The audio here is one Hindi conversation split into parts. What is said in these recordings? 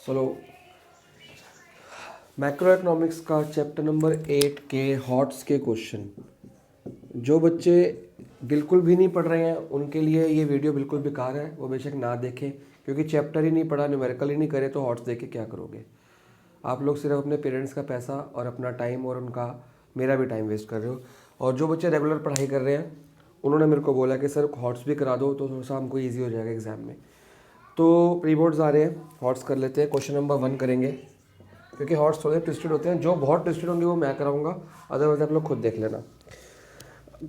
चलो मैक्रो इकोनॉमिक्स का चैप्टर नंबर 8 के हॉट्स के क्वेश्चन। जो बच्चे बिल्कुल भी नहीं पढ़ रहे हैं उनके लिए ये वीडियो बिल्कुल बेकार है, वो बेशक ना देखें, क्योंकि चैप्टर ही नहीं पढ़ा, न्यूमेरिकल ही नहीं करे तो हॉट्स देख के क्या करोगे। आप लोग सिर्फ अपने पेरेंट्स का पैसा और अपना टाइम और उनका मेरा भी टाइम वेस्ट कर रहे हो। और जो बच्चे रेगुलर पढ़ाई कर रहे हैं उन्होंने मेरे को बोला कि सर हॉट्स भी करा दो तो थोड़ा सा हमको ईजी हो जाएगा एग्ज़ाम में। तो प्री बोर्ड्स आ रहे हैं, हॉट्स कर लेते हैं। क्वेश्चन नंबर 1 करेंगे, क्योंकि हॉट्स थोड़े ट्विस्टेड होते हैं। जो बहुत ट्विस्टेड होंगे वो मैं कराऊंगा, अदरवाइज आप लोग खुद देख लेना।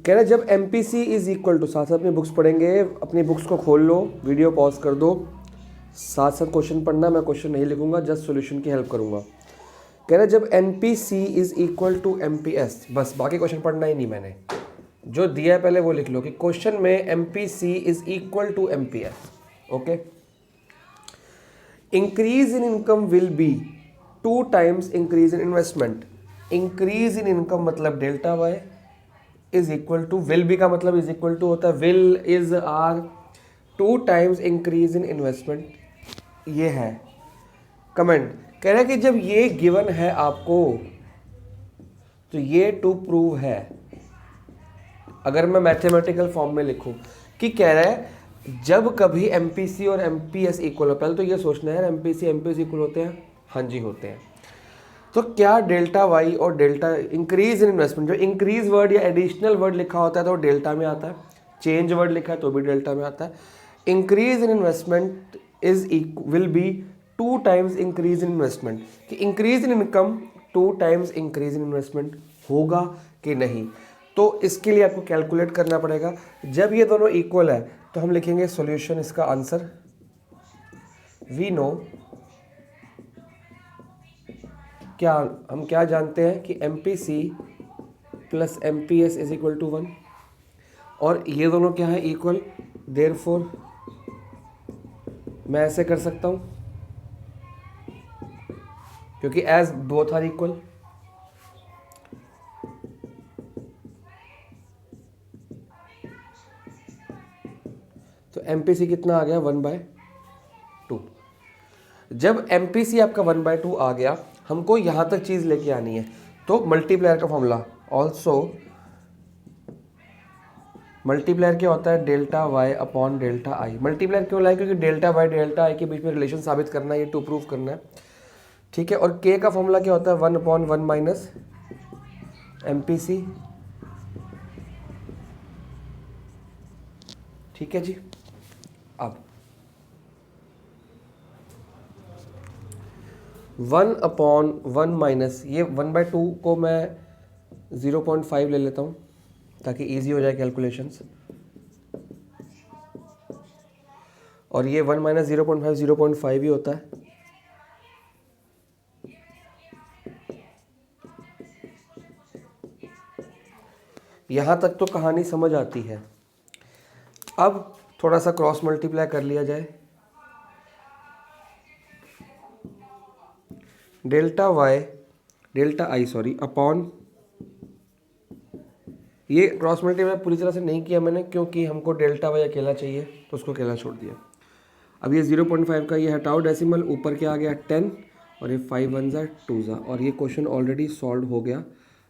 कह रहे जब M P C is equal to, साथ साथ अपनी बुक्स पढ़ेंगे, अपनी बुक्स को खोल लो, वीडियो पॉज कर दो, साथ साथ क्वेश्चन पढ़ना। मैं क्वेश्चन नहीं लिखूंगा, जस्ट सॉल्यूशन की हेल्प करूंगा। कह रहे जब N P C is equal to M P S, बस बाकी क्वेश्चन पढ़ना ही नहीं, मैंने जो दिया है पहले वो लिख लो कि क्वेश्चन में M P C is equal to M P S. Okay, increase in income will be 2 times increase in investment. Increase in income मतलब delta Y is equal to, will be का मतलब इज इक्वल टू होता है, will is are 2 times increase in investment. ये है कमेंट। कह रहा है कि जब ये गिवन है आपको तो ये टू प्रूव है। अगर मैं मैथमेटिकल फॉर्म में लिखूं कि कह रहा है जब कभी एमपीसी और एमपीएस इक्वल हो, पहले तो ये सोचना है एमपीसी एमपीएस इक्वल होते हैं, हाँ जी होते हैं। तो क्या डेल्टा वाई और डेल्टा इंक्रीज इन इन्वेस्टमेंट, जो इंक्रीज वर्ड या एडिशनल वर्ड लिखा होता है तो डेल्टा में आता है, चेंज वर्ड लिखा है तो भी डेल्टा में आता है। Increase in investment will be 2 times increase in investment, कि increase in income 2 times increase in investment होगा कि नहीं। तो इसके लिए आपको कैलकुलेट करना पड़ेगा। जब ये दोनों इक्वल है तो हम लिखेंगे सॉल्यूशन, इसका आंसर वी नो। क्या हम क्या जानते हैं कि M P C plus M P S is equal to 1, और ये दोनों क्या है इक्वल, देयरफॉर मैं ऐसे कर सकता हूँ क्योंकि एज बोथ आर इक्वल। तो एम पी सी कितना आ गया 1/2। जब एम पी सी आपका 1/2 आ गया, हमको यहाँ तक चीज़ लेके आनी है, तो मल्टीप्लायर का फॉर्मूला ऑल्सो, मल्टीप्लायर क्या होता है, delta Y upon delta I. Multiplier क्यों लाए, क्योंकि डेल्टा वाई डेल्टा आई के बीच में रिलेशन साबित करना है, ये टू प्रूव करना है, ठीक है। और के का फॉर्मूला क्या होता है, 1/1 माइनस एम पी सी, ठीक है जी। अब 1/1 माइनस ये 1/2 को मैं 0.5 ले लेता हूँ ताकि इजी हो जाए कैलकुलेशंस, और ये 1 माइनस 0.5 0.5 ही होता है। यहाँ तक तो कहानी समझ आती है। अब थोड़ा सा क्रॉस मल्टीप्लाई कर लिया जाए। Delta Y delta I upon, ये क्रॉस मल्टीप्लाई पूरी तरह से नहीं किया मैंने क्योंकि हमको डेल्टा वाई अकेला चाहिए तो उसको अकेला छोड़ दिया। अब ये 0.5 का ये हटाओ डेसिमल, ऊपर क्या आ गया 10, और ये 5 1 ज़ा 2 ज़ा, और ये क्वेश्चन ऑलरेडी सॉल्व हो गया।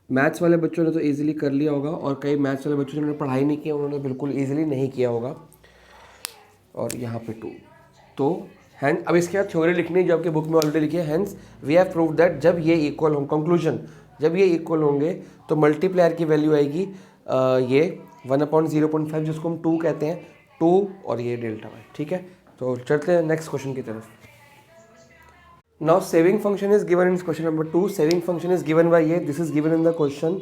मैथ्स वाले बच्चों ने तो ईजिली कर लिया होगा, और कई मैथ्स वाले बच्चों जिन्होंने पढ़ाई नहीं किया उन्होंने बिल्कुल ईजिली नहीं किया होगा। और यहाँ पे 2, तो हैंस अब इसके बाद थ्योरी लिखनी है जो आपकी बुक में ऑलरेडी लिखी है। Hence we have prove that जब ये इक्वल हों, कंक्लूजन, जब ये इक्वल होंगे तो मल्टीप्लायर की वैल्यू आएगी ये 1/0.5 जिसको हम 2 कहते हैं, 2 और ये डेल्टा वाई, ठीक है। तो चलते हैं नेक्स्ट क्वेश्चन की तरफ। Now saving function is given in question number 2। Saving function is given by ये, this is given in the question.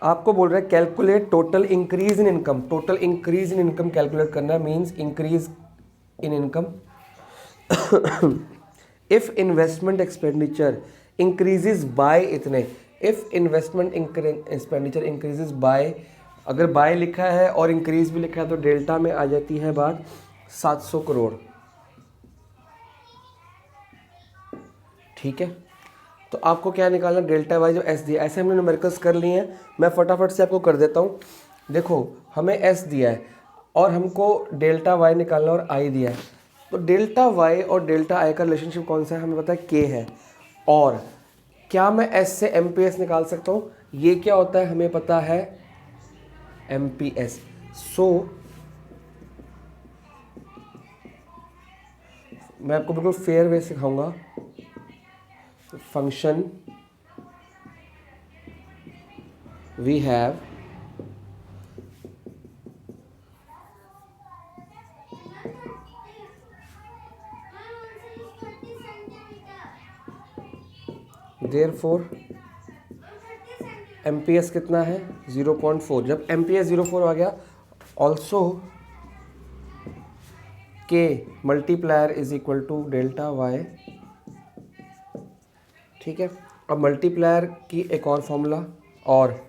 आपको बोल रहा है calculate total increase in income. Total increase in income calculate करना है, means increase in income if investment expenditure increases by इतने, if investment expenditure increases by, अगर बाय लिखा है और इंक्रीज भी लिखा है तो डेल्टा में आ जाती है बात 700 करोड़, ठीक है। तो आपको क्या निकालना, डेल्टा वाई जो एस दिया, ऐसे हमने न्यूमेरिकल्स कर लिए हैं, मैं फटाफट से आपको कर देता हूँ। देखो हमें एस दिया है और हमको डेल्टा वाई निकालना और आई दिया है। तो डेल्टा वाई और डेल्टा आई का रिलेशनशिप कौन सा है, हमें पता है के है। और क्या मैं एस से एम पी एस निकाल सकता हूँ, ये क्या होता है हमें पता है एम पी एस। सो मैं आपको बिल्कुल फेयर वे सिखाऊंगा। Function we have therefore M P S कितना है 0.4। जब एम पी एस 0.4 आ गया, also K multiplier is equal to delta Y. ठीक है, अब मल्टीप्लायर की एक और फॉर्मूला, और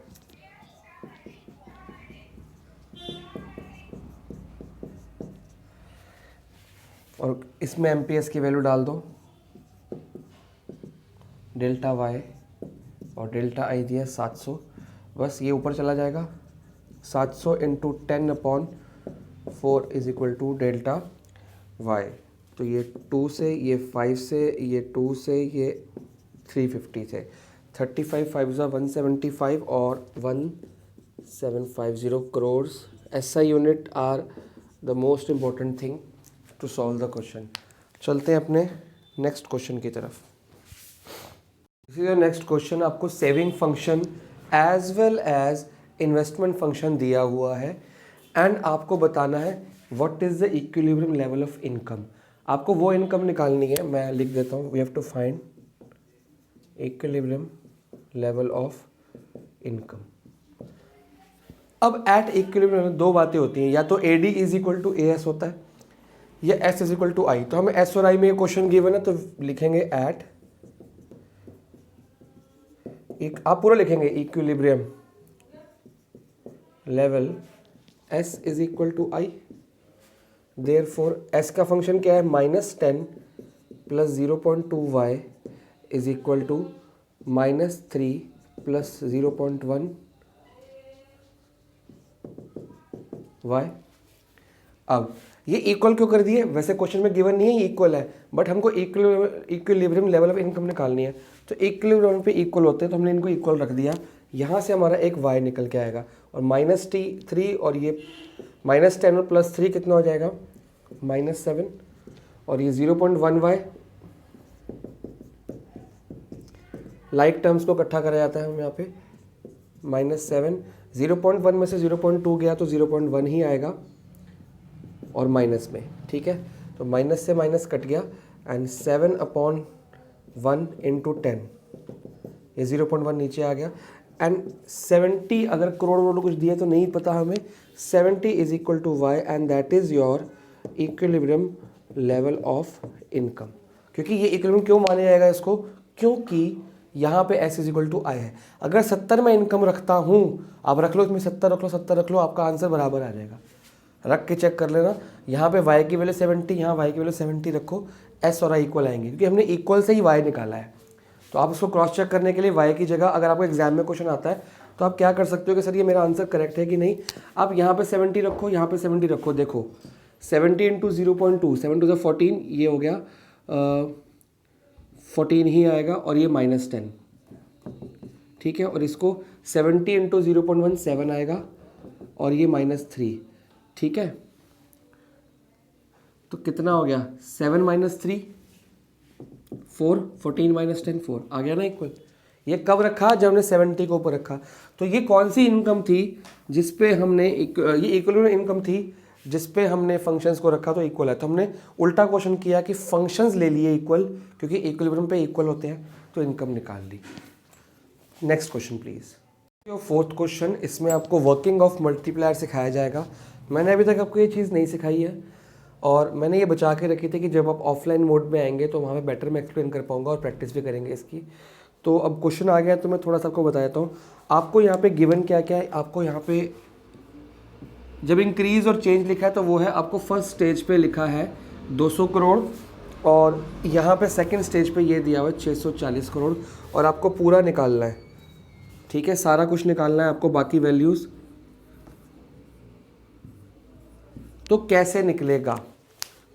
इसमें एम पी एस की वैल्यू डाल दो, डेल्टा वाई और डेल्टा आई दिया 700। बस ये ऊपर चला जाएगा, 700 into 10/4 is equal to delta Y. तो ये 2 से, ये 5 से, ये 2 से, ये 350 से, 35 5 175 और 1750 crore. SI unit are the most important thing to solve the question. चलते हैं अपने नेक्स्ट क्वेश्चन की तरफ। इसी नेक्स्ट क्वेश्चन आपको saving function as well as investment function दिया हुआ है एंड आपको बताना है what is the equilibrium level of income. आपको वो इनकम निकालनी है, मैं लिख देता हूँ, we have to find equilibrium level of income. अब एट इक्विलिब्रियम में दो बातें होती हैं, या तो AD is equal to AS होता है या S is equal to I। तो हमें S और I में क्वेश्चन गिवन है तो लिखेंगे एट, आप पूरा लिखेंगे equilibrium level S is equal to I। Therefore S का फंक्शन क्या है, -10 plus 0.2y is equal to -3 plus 0.1 y। अब ये इक्वल क्यों कर दिए, वैसे क्वेश्चन में गिवन नहीं है ये इक्वल है, बट हमको इक्विलिब्रियम लेवल ऑफ इनकम निकालनी है। तो इक्विलिब्रियम पे इक्वल होते हैं तो हमने इनको इक्वल रख दिया। यहाँ से हमारा एक y निकल के आएगा और -3 और ये -10 और +3 कितना हो जाएगा -7 और ये 0.1y। लाइक टर्म्स को इकट्ठा करा जाता है हम यहाँ पे, -7, 0.1 में से 0.2 गया तो 0.1 ही आएगा और माइनस में। ठीक है, तो माइनस से माइनस कट गया एंड 7/1 इंटू 10, ये 0.1 नीचे आ गया। एंड 70 अगर करोड़ वरोड़ कुछ दिए तो नहीं पता हमें, 70 is equal to Y and that is your equilibrium level of income. क्योंकि ये इक्विलिब्रियम क्यों माना जाएगा इसको, क्योंकि यहाँ पे S is equal to I है। अगर 70 में इनकम रखता हूँ, आप रख लो इसमें 70 रख लो, 70 रख लो, आपका आंसर बराबर आ जाएगा। रख के चेक कर लेना, यहाँ पे y की वैल्यू 70, यहाँ y की वैल्यू 70 रखो, S और I इक्वल आएंगे क्योंकि हमने इक्वल से ही y निकाला है। तो आप उसको क्रॉस चेक करने के लिए y की जगह अगर आपको एग्जाम में क्वेश्चन आता है तो आप क्या कर सकते हो कि सर ये मेरा आंसर करेक्ट है कि नहीं, आप यहाँ पे 70 रखो, यहाँ पे 70 रखो। देखो 70 इंटू 0.2, 7 टू 14, ये हो गया 14 ही आएगा और ये -10। ठीक है, और इसको 70 इंटू 0.1 7 आएगा और ये -3। ठीक है, तो कितना हो गया 7 - 3 4, 14 - 10 4 आ गया ना इक्वल। ये कब रखा, जब हमने 70 को ऊपर रखा। तो ये कौन सी इनकम थी जिसपे हमने ये इक्विलिब्रियम इनकम थी जिसपे हमने फंक्शंस को रखा तो इक्वल है। तो हमने उल्टा क्वेश्चन किया कि फंक्शंस ले लिए इक्वल, क्योंकि इक्विलिब्रियम पे इक्वल होते हैं, तो इनकम निकाल ली। Next question please. Fourth question, इसमें आपको वर्किंग ऑफ मल्टीप्लायर सिखाया जाएगा। मैंने अभी तक आपको ये चीज़ नहीं सिखाई है और मैंने ये बचा के रखी थी कि जब आप ऑफलाइन मोड में आएंगे तो वहाँ पे बेटर मैं एक्सप्लेन कर पाऊँगा और प्रैक्टिस भी करेंगे इसकी। तो अब क्वेश्चन आ गया तो मैं थोड़ा सा आपको बता देता हूँ। आपको यहाँ पे गिवन क्या क्या है, आपको यहाँ पे जब इंक्रीज और चेंज लिखा है तो वो है आपको फर्स्ट स्टेज पे लिखा है 200 करोड़ और यहाँ पे सेकंड स्टेज पे ये दिया हुआ है 640 करोड़ और आपको पूरा निकालना है। ठीक है, सारा कुछ निकालना है आपको, बाकी वैल्यूज़। तो कैसे निकलेगा,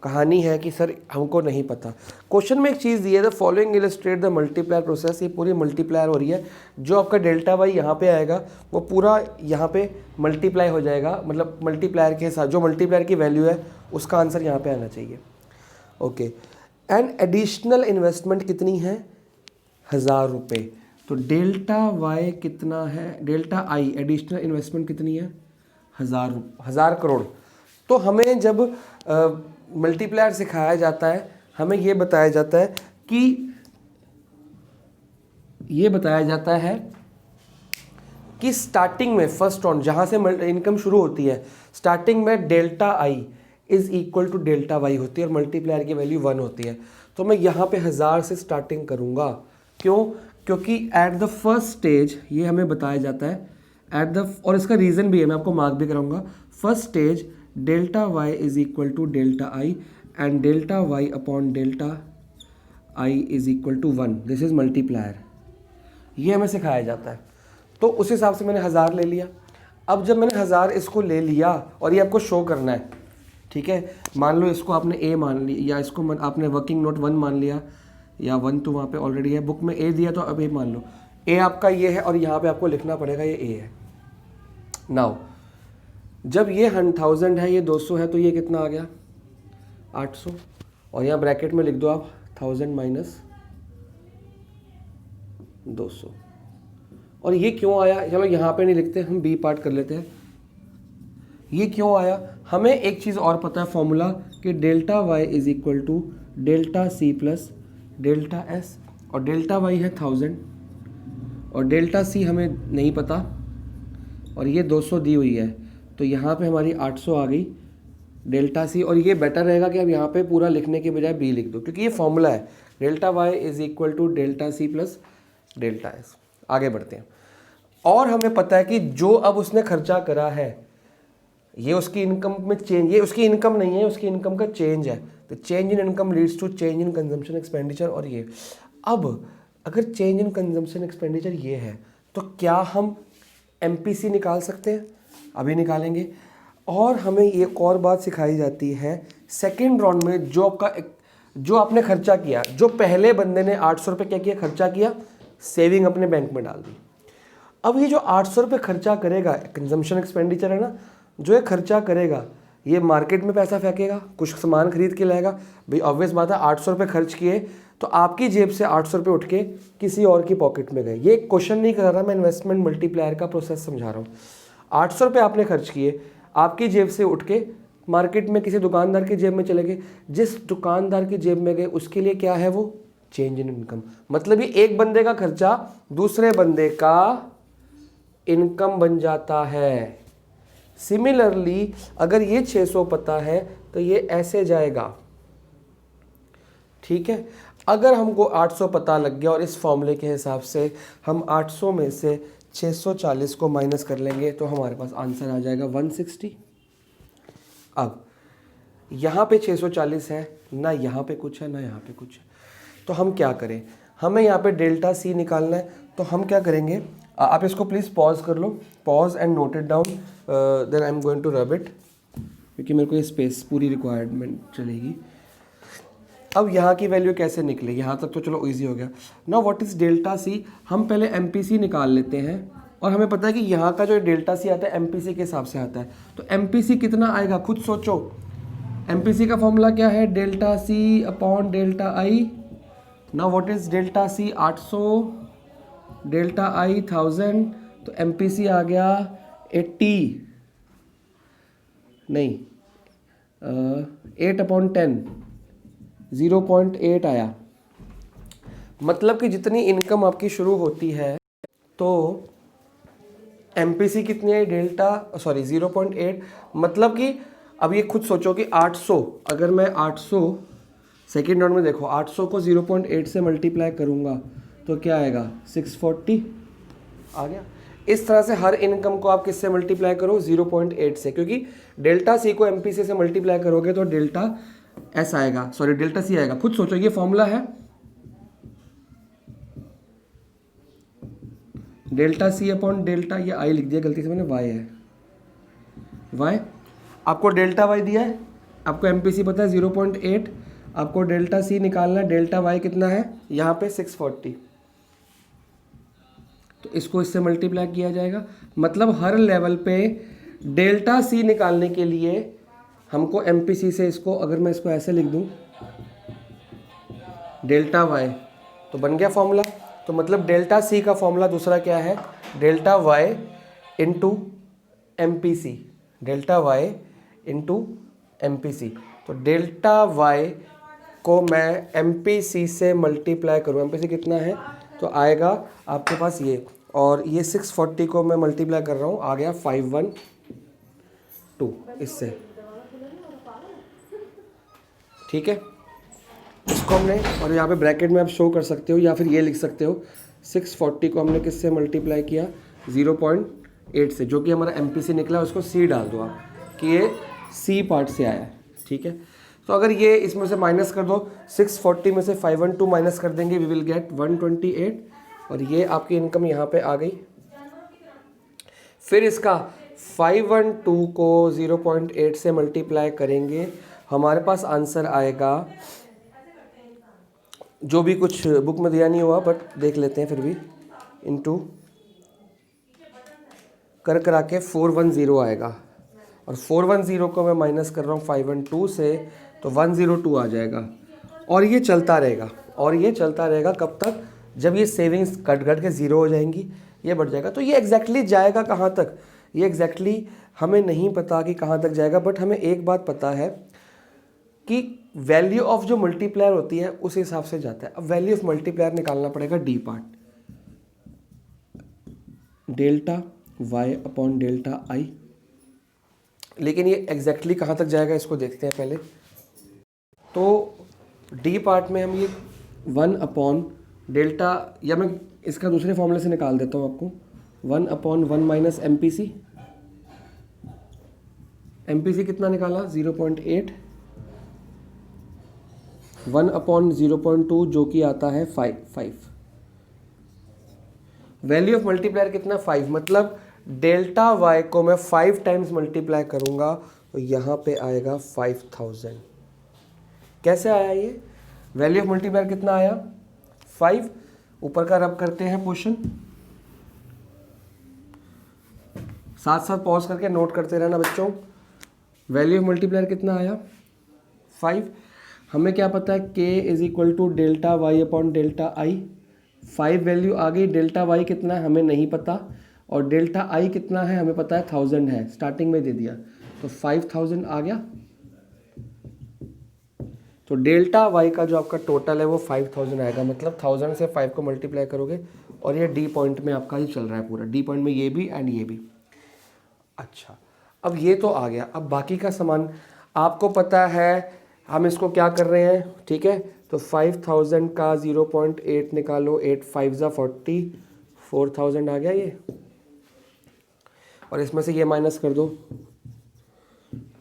कहानी है कि सर हमको नहीं पता। क्वेश्चन में एक चीज़ दी है, the following illustrate the multiplier process, ये पूरी मल्टीप्लायर हो रही है। जो आपका डेल्टा वाई यहाँ पे आएगा वो पूरा यहाँ पे मल्टीप्लाई हो जाएगा, मतलब मल्टीप्लायर के साथ जो मल्टीप्लायर की वैल्यू है उसका आंसर यहाँ पे आना चाहिए। ओके, एंड एडिशनल इन्वेस्टमेंट कितनी है, 1000 रुपये। तो डेल्टा वाई कितना है, डेल्टा आई एडिशनल इन्वेस्टमेंट कितनी है, 1000 करोड़। तो हमें जब मल्टीप्लायर सिखाया जाता है हमें ये बताया जाता है कि स्टार्टिंग में फर्स्ट राउंड जहाँ से इनकम शुरू होती है, स्टार्टिंग में delta I is equal to delta Y होती है और मल्टीप्लायर की वैल्यू 1 होती है। तो मैं यहाँ पे 1000 से स्टार्टिंग करूँगा। क्यों? क्योंकि एट द फर्स्ट स्टेज ये हमें बताया जाता है और इसका रीज़न भी है, मैं आपको मार्क भी कराऊंगा। First stage delta Y is equal to delta I and delta Y upon delta I is equal to 1, this is multiplier. ये हमें सिखाया जाता है। तो उस हिसाब से मैंने 1000 ले लिया। अब जब मैंने 1000 इसको ले लिया और ये आपको शो करना है, ठीक है, मान लो इसको आपने ए मान लिया या इसको आपने वर्किंग नोट 1 मान लिया, या 1 तो वहाँ पे ऑलरेडी है, बुक में ए दिया तो अब ए मान लो, ए आपका ये है और यहाँ पे आपको लिखना पड़ेगा ये ए है। नाउ जब ये 1000 है, ये 200 है, तो ये कितना आ गया 800, और यहाँ ब्रैकेट में लिख दो आप 1000 माइनस 200। और ये क्यों आया, चलो यहाँ पे नहीं लिखते, हम बी पार्ट कर लेते हैं। ये क्यों आया, हमें एक चीज़ और पता है फॉर्मूला कि delta Y is equal to delta C plus delta S, और डेल्टा वाई है 1000 और डेल्टा सी हमें नहीं पता, और ये 200 दी हुई है, तो यहाँ पे हमारी 800 आ गई डेल्टा सी। और ये बेटर रहेगा कि अब यहाँ पे पूरा लिखने के बजाय बी लिख दो, क्योंकि ये फॉर्मूला है delta Y is equal to delta C plus delta S. आगे बढ़ते हैं। और हमें पता है कि जो अब उसने खर्चा करा है ये उसकी इनकम में चेंज, ये उसकी इनकम नहीं है, उसकी इनकम का चेंज है। तो change in income leads to change in consumption expenditure. और ये अब अगर चेंज इन कंजम्पशन एक्सपेंडिचर ये है, तो क्या हम एमपीसी निकाल सकते हैं? अभी निकालेंगे। और हमें एक और बात सिखाई जाती है सेकेंड राउंड में, जो आपने खर्चा किया, जो पहले बंदे ने 800 रुपये क्या किया, खर्चा किया, सेविंग अपने बैंक में डाल दी। अब ये जो 800 रुपये खर्चा करेगा, कंजम्पशन एक्सपेंडिचर है ना, जो ये खर्चा करेगा ये मार्केट में पैसा फेंकेगा, कुछ सामान खरीद के लाएगा। भाई ऑब्वियस बात है, 800 रुपये खर्च किए तो आपकी जेब से 800 रुपये उठ के किसी और की पॉकेट में गए। ये क्वेश्चन नहीं कर रहा, मैं इन्वेस्टमेंट मल्टीप्लायर का प्रोसेस समझा रहा हूँ। 800 रुपये आपने खर्च किए, आपकी जेब से उठ के मार्केट में किसी दुकानदार की जेब में चले गए। जिस दुकानदार की जेब में गए उसके लिए क्या है, वो चेंज इन इनकम। मतलब ये एक बंदे का खर्चा दूसरे बंदे का इनकम बन जाता है। सिमिलरली अगर ये 600 पता है तो ये ऐसे जाएगा, ठीक है। अगर हमको 800 पता लग गया और इस फॉर्मूले के हिसाब से हम 800 में से 640 को माइनस कर लेंगे तो हमारे पास आंसर आ जाएगा 160। अब यहाँ पे 640 है ना, यहाँ पे कुछ है ना यहाँ पे कुछ है, तो हम क्या करें, हमें यहाँ पे डेल्टा सी निकालना है। तो हम क्या करेंगे, आप इसको प्लीज़ पॉज कर लो, pause and note it down, then I am going to rub it, क्योंकि मेरे को ये स्पेस पूरी रिक्वायरमेंट चलेगी। अब यहाँ की वैल्यू कैसे निकले, यहाँ तक तो चलो इजी हो गया। Now what is delta C, हम पहले एमपीसी निकाल लेते हैं, और हमें पता है कि यहाँ का जो डेल्टा सी आता है एमपीसी के हिसाब से आता है। तो एमपीसी कितना आएगा, खुद सोचो। एमपीसी का फॉर्मूला क्या है, delta C upon delta I. Now what is delta C, 800, delta I 1000, तो एमपीसी आ गया 80 नहीं 8/10, 0.8 आया। मतलब कि जितनी इनकम आपकी शुरू होती है तो एमपीसी कितनी है, 0.8। मतलब कि अब ये खुद सोचो कि 800, अगर मैं 800 सेकेंड राउंड में देखो 800 को 0.8 से मल्टीप्लाई करूँगा तो क्या आएगा, 640 आ गया। इस तरह से हर इनकम को आप किससे मल्टीप्लाई करो, 0.8 से, क्योंकि डेल्टा सी को एमपीसी से मल्टीप्लाई करोगे तो डेल्टा एस आएगा, सॉरी डेल्टा सी आएगा। खुद सोचो, ये फॉर्मूला है, डेल्टा सी अपॉन डेल्टा, ये आई लिख दिया गलती से मैंने, वाई है, वाई आपको डेल्टा वाई दिया है आपको MPC पता है 0.8, आपको डेल्टा C निकालना है, डेल्टा Y कितना है यहाँ पे 640, तो इसको इससे मल्टीप्लाई किया जाएगा। मतलब हर लेवल पे डेल्टा C निकालने के लिए हमको MPC से इसको, अगर मैं इसको ऐसे लिख दूं डेल्टा Y, तो बन गया फॉर्मूला। तो मतलब डेल्टा C का फॉर्मूला दूसरा क्या है, delta Y into MPC, delta Y into MPC। तो डेल्टा Y को मैं MPC से मल्टीप्लाई करूँ, MPC कितना है तो आएगा आपके पास ये, और ये 640 को मैं मल्टीप्लाई कर रहा हूँ, आ गया 512 इससे, ठीक है। इसको हमने, और यहाँ पे ब्रैकेट में आप शो कर सकते हो या फिर ये लिख सकते हो 640 को हमने किससे मल्टीप्लाई किया 0.8 से, जो कि हमारा MPC निकला, उसको C डाल दो आप कि ये C पार्ट से आया है, ठीक है। तो अगर ये इसमें से माइनस कर दो, 640 में से 512 माइनस कर देंगे, वी विल गेट 128, और ये आपकी इनकम यहाँ पे आ गई। फिर इसका 512 को 0.8 से मल्टीप्लाई करेंगे, हमारे पास आंसर आएगा, जो भी कुछ बुक में दिया नहीं हुआ बट देख लेते हैं फिर भी, इनटू करा के 410 आएगा, और 410 को मैं माइनस कर रहा हूँ 512 से, तो 102 आ जाएगा। और ये चलता रहेगा, और ये चलता रहेगा कब तक, जब ये सेविंग्स कट के ज़ीरो हो जाएंगी, ये बढ़ जाएगा। तो ये एग्जैक्टली जाएगा कहाँ तक, ये एग्जैक्टली हमें नहीं पता कि कहाँ तक जाएगा, बट हमें एक बात पता है कि वैल्यू ऑफ जो मल्टीप्लायर होती है उस हिसाब से जाता है। अब वैल्यू ऑफ मल्टीप्लायर निकालना पड़ेगा D part, delta Y upon delta I, लेकिन ये एग्जैक्टली कहाँ तक जाएगा इसको देखते हैं पहले। तो डी पार्ट में हम ये 1 अपॉन डेल्टा, या मैं इसका दूसरे फॉर्मूले से निकाल देता हूँ आपको, 1 अपॉन 1 माइनस MPC, MPC कितना निकाला 0.8, 1 अपॉन 0.2 जो कि आता है 5। वैल्यू ऑफ मल्टीप्लायर कितना 5, मतलब डेल्टा Y को मैं 5 टाइम्स मल्टीप्लाई करूंगा तो यहाँ पे आएगा 5000। कैसे आया ये, वैल्यू ऑफ मल्टीप्लायर कितना आया 5, ऊपर का रब करते हैं पोर्शन, साथ साथ पॉज करके नोट करते रहना बच्चों। वैल्यू ऑफ मल्टीप्लायर कितना आया 5, हमें क्या पता है k is equal to delta Y upon delta I, 5 value आ गई, डेल्टा Y कितना है हमें नहीं पता, और डेल्टा I कितना है हमें पता है 1000 है, स्टार्टिंग में दे दिया, तो 5000 आ गया। तो डेल्टा Y का जो आपका टोटल है वो 5000 आएगा, मतलब 1000 से 5 को मल्टीप्लाई करोगे, और ये डी पॉइंट में आपका ही चल रहा है पूरा, डी पॉइंट में ये भी एंड ये भी। अच्छा, अब ये तो आ गया, अब बाकी का सामान आपको पता है, हम इसको क्या कर रहे हैं, ठीक है। तो 5000 का 0.8 निकालो, 8 5 ज़ा 40, 4000 आ गया ये, और इसमें से ये माइनस कर दो,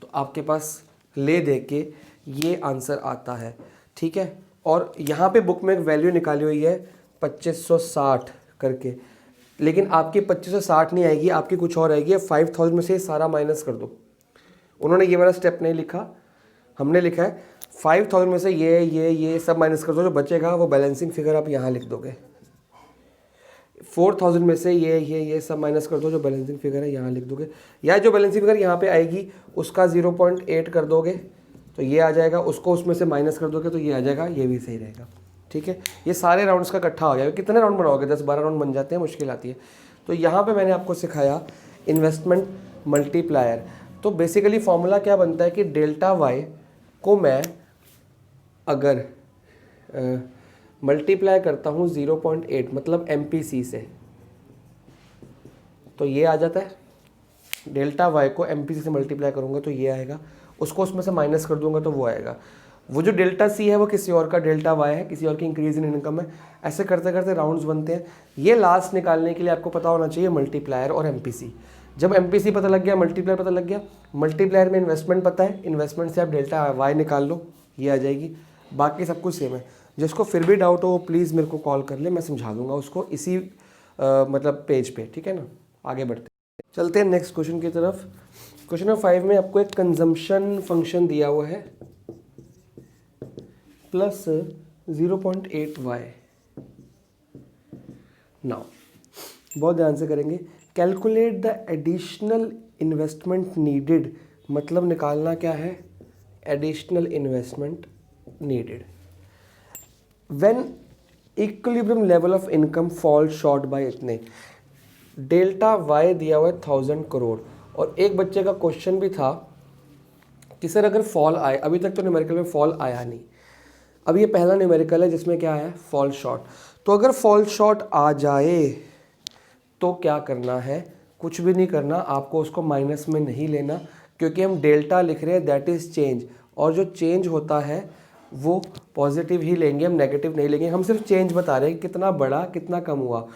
तो आपके पास ले दे के ये आंसर आता है, ठीक है। और यहाँ पे बुक में एक वैल्यू निकाली हुई है 2560 करके, लेकिन आपकी 2560 नहीं आएगी, आपकी कुछ और आएगी। 5000 में से ये सारा माइनस कर दो, उन्होंने ये वाला स्टेप नहीं लिखा, हमने लिखा है 5000 में से ये सब माइनस कर दो, जो बचेगा वो बैलेंसिंग फिगर आप यहाँ लिख दोगे। 4000 में से ये सब माइनस कर दो, जो बैलेंसिंग फिगर है यहाँ लिख दोगे, या जो बैलेंसिंग फिगर यहाँ पे आएगी उसका 0.8 कर दोगे तो ये आ जाएगा, उसको उसमें से माइनस कर दोगे तो ये आ जाएगा, ये भी सही रहेगा, ठीक है। ये सारे राउंड्स का इकट्ठा हो गया, कितने राउंड बनाओगे, 10-12 राउंड बन जाते हैं, मुश्किल आती है। तो यहाँ पे मैंने आपको सिखाया इन्वेस्टमेंट मल्टीप्लायर। तो बेसिकली फॉर्मूला क्या बनता है कि डेल्टा Y को मैं अगर मल्टीप्लाई करता हूँ 0.8 मतलब MPC से, तो ये आ जाता है। डेल्टा Y को MPC से मल्टीप्लाई करूँगा तो ये आएगा, उसको उसमें से माइनस कर दूंगा तो वो आएगा। वो जो डेल्टा C है वो किसी और का डेल्टा Y है, किसी और की इंक्रीज इन इनकम है। ऐसे करते करते राउंड्स बनते हैं। ये लास्ट निकालने के लिए आपको पता होना चाहिए मल्टीप्लायर और MPC। जब MPC पता लग गया, मल्टीप्लायर पता लग गया, मल्टीप्लायर में इन्वेस्टमेंट पता है, इन्वेस्टमेंट से आप डेल्टा Y निकाल लो, ये आ जाएगी। बाकी सब कुछ सेम है। जिसको फिर भी डाउट हो प्लीज़ मेरे को कॉल कर ले, मैं समझा दूंगा उसको इसी मतलब पेज पे, ठीक है ना। आगे बढ़ते चलते हैं नेक्स्ट क्वेश्चन की तरफ। क्वेश्चन नंबर 5 में आपको एक कंजम्पशन फंक्शन दिया हुआ है प्लस 0.8y। नाउ बहुत ध्यान से करेंगे। Calculate the additional investment needed, मतलब निकालना क्या है, additional investment needed when equilibrium level of income fall short by इतने। डेल्टा वाई दिया हुआ है 1000 करोड़, और एक बच्चे का क्वेश्चन भी था कि सर अगर फॉल आए, अभी तक तो न्यूमेरिकल में फॉल आया नहीं, अब ये पहला न्यूमेरिकल है जिसमें क्या है, फॉल शॉर्ट। तो अगर फॉल शॉर्ट आ जाए तो क्या करना है, कुछ भी नहीं करना, आपको उसको माइनस में नहीं लेना, क्योंकि हम डेल्टा लिख रहे हैं, दैट इज़ चेंज, और जो चेंज होता है वो पॉजिटिव ही लेंगे, हम नेगेटिव नहीं लेंगे। हम सिर्फ चेंज बता रहे हैं कितना बढ़ा कितना कम हुआ,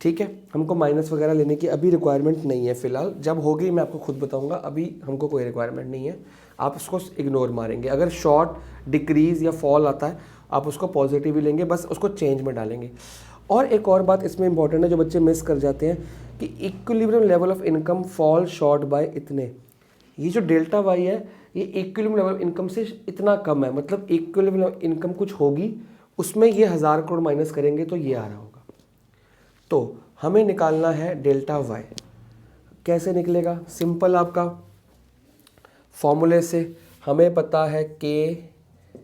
ठीक है। हमको माइनस वगैरह लेने की अभी रिक्वायरमेंट नहीं है फ़िलहाल, जब होगी मैं आपको खुद बताऊंगा, अभी हमको कोई रिक्वायरमेंट नहीं है। आप उसको इग्नोर मारेंगे, अगर शॉर्ट डिक्रीज़ या फॉल आता है आप उसको पॉजिटिव ही लेंगे, बस उसको चेंज में डालेंगे। और एक और बात इसमें इंपॉर्टेंट है जो बच्चे मिस कर जाते हैं कि equilibrium level of income fall short by इतने। ये जो डेल्टा वाई है ये इक्विलिब्रियम लेवल इनकम से इतना कम है, मतलब इक्विलिब्रियम इनकम कुछ होगी उसमें ये 1000 करोड़ माइनस करेंगे तो ये आ रहा होगा। तो हमें निकालना है डेल्टा वाई। कैसे निकलेगा, सिंपल, आपका फॉर्मूले से हमें पता है k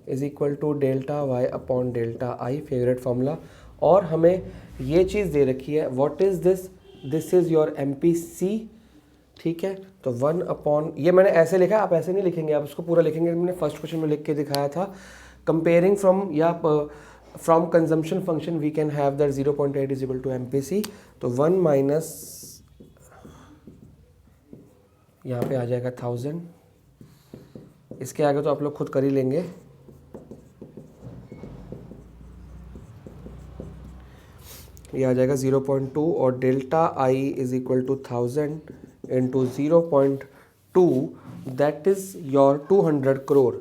is equal to delta Y upon delta I, favourite formula. और हमें ये चीज़ दे रखी है, what is this, this is your MPC, ठीक है। तो 1 अपॉन, ये मैंने ऐसे लिखा है, आप ऐसे नहीं लिखेंगे, आप उसको पूरा लिखेंगे, मैंने फर्स्ट क्वेश्चन में लिख के दिखाया था। कंपेयरिंग फ्रॉम या from consumption function we can have that 0.8 is equal to MPC। तो 1 माइनस यहाँ पे आ जाएगा 1000, इसके आगे तो आप लोग खुद कर ही लेंगे। ये आ जाएगा 0.2 और delta I is equal to 1000 into 0.2, that is your 200 crore.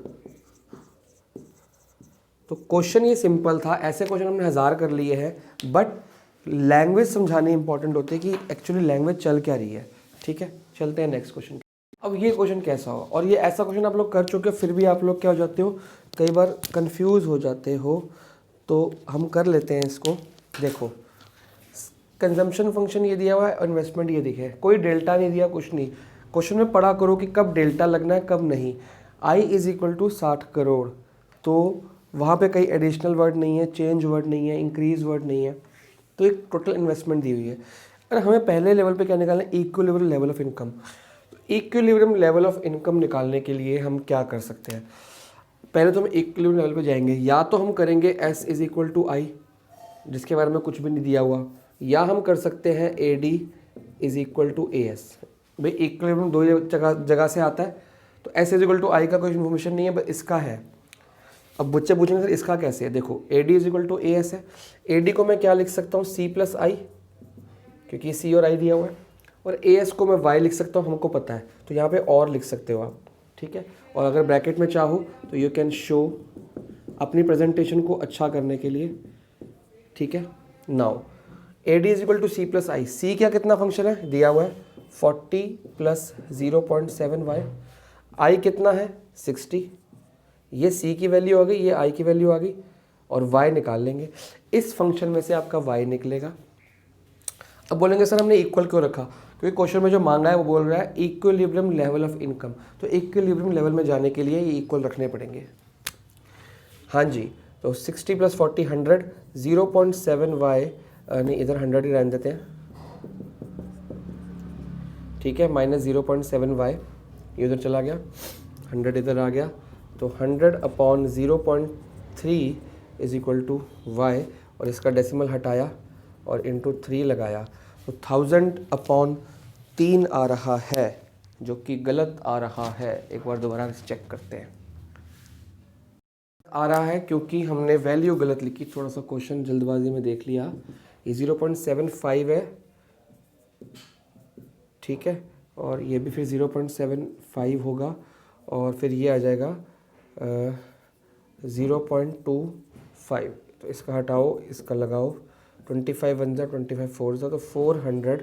तो क्वेश्चन ये सिंपल था, ऐसे क्वेश्चन हमने 1000 कर लिए हैं, बट लैंग्वेज समझानी इंपॉर्टेंट होती है कि एक्चुअली लैंग्वेज चल क्या रही है, ठीक है। चलते हैं नेक्स्ट क्वेश्चन। अब ये क्वेश्चन कैसा हो, और ये ऐसा क्वेश्चन आप लोग कर चुके हो फिर भी आप लोग क्या हो जाते हो, कई बार कंफ्यूज हो जाते हो, तो हम कर लेते हैं इसको। देखो, कंजम्पशन फंक्शन ये दिया हुआ है और इन्वेस्टमेंट ये दिखे, कोई डेल्टा नहीं दिया, कुछ नहीं। क्वेश्चन में पढ़ा करो कि कब डेल्टा लगना है कब नहीं। आई इज इक्वल टू 60 करोड़, तो वहाँ पे कई एडिशनल वर्ड नहीं है, चेंज वर्ड नहीं है, इंक्रीज वर्ड नहीं है, तो एक टोटल इन्वेस्टमेंट दी हुई है। अगर हमें पहले लेवल पे क्या निकालना है, equilibrium level of income. Equilibrium level of income निकालने के लिए हम क्या कर सकते हैं, पहले तो हम इक्विलिब्रियम लेवल पे जाएंगे, या तो हम करेंगे एस इज इक्वल टू आई, जिसके बारे में कुछ भी नहीं दिया हुआ, या हम कर सकते हैं A D is equal to A S. भाई इक्विलिब्रियम दो जगह से आता है, तो S is equal to I का कोई इन्फॉर्मेशन नहीं है, बस इसका है। अब बच्चे पूछेंगे सर इसका कैसे है, देखो A D is equal to A S है, ए डी को मैं क्या लिख सकता हूँ, सी प्लस आई, क्योंकि सी और आई दिया हुआ है, और ए एस को मैं वाई लिख सकता हूँ, हमको पता है, तो यहाँ पे और लिख सकते हो आप, ठीक है। और अगर ब्रैकेट में चाहो तो यू कैन शो अपनी प्रेजेंटेशन को अच्छा करने के लिए, ठीक है। Now A D is equal to C plus I, C क्या कितना फंक्शन है दिया हुआ है 40 प्लस 0.7 वाई, आई कितना है 60, ये सी की वैल्यू आ गई, ये आई की वैल्यू आ गई, और वाई निकाल लेंगे। इस फंक्शन में से आपका वाई निकलेगा। अब बोलेंगे सर हमने इक्वल क्यों रखा, क्योंकि क्वेश्चन में जो मांगा है वो बोल रहा है इक्विलिब्रियम लेवल ऑफ इनकम, तो इक्विलिब्रियम लेवल में जाने के लिए ये इक्वल रखने पड़ेंगे। हाँ जी, तो 60 प्लस 40 100, 0.7 वाई, नहीं इधर 100 ही रहने देते हैं, ठीक है, माइनस 0.7 वाई, ये उधर चला गया, 100 इधर आ गया, तो 100 upon 0.3 is equal to Y, और इसका डेसिमल हटाया और इंटू 3 लगाया, तो 1000 अपॉन 3 आ रहा है, जो कि गलत आ रहा है। एक बार दोबारा चेक करते हैं, आ रहा है क्योंकि हमने वैल्यू गलत लिखी, थोड़ा सा क्वेश्चन जल्दबाजी में देख लिया। ये 0.75 है, ठीक है, और ये भी फिर 0.75 होगा, और फिर ये आ जाएगा 0.25, तो इसका हटाओ इसका लगाओ, 25 1 जा 25 4 जा, तो 400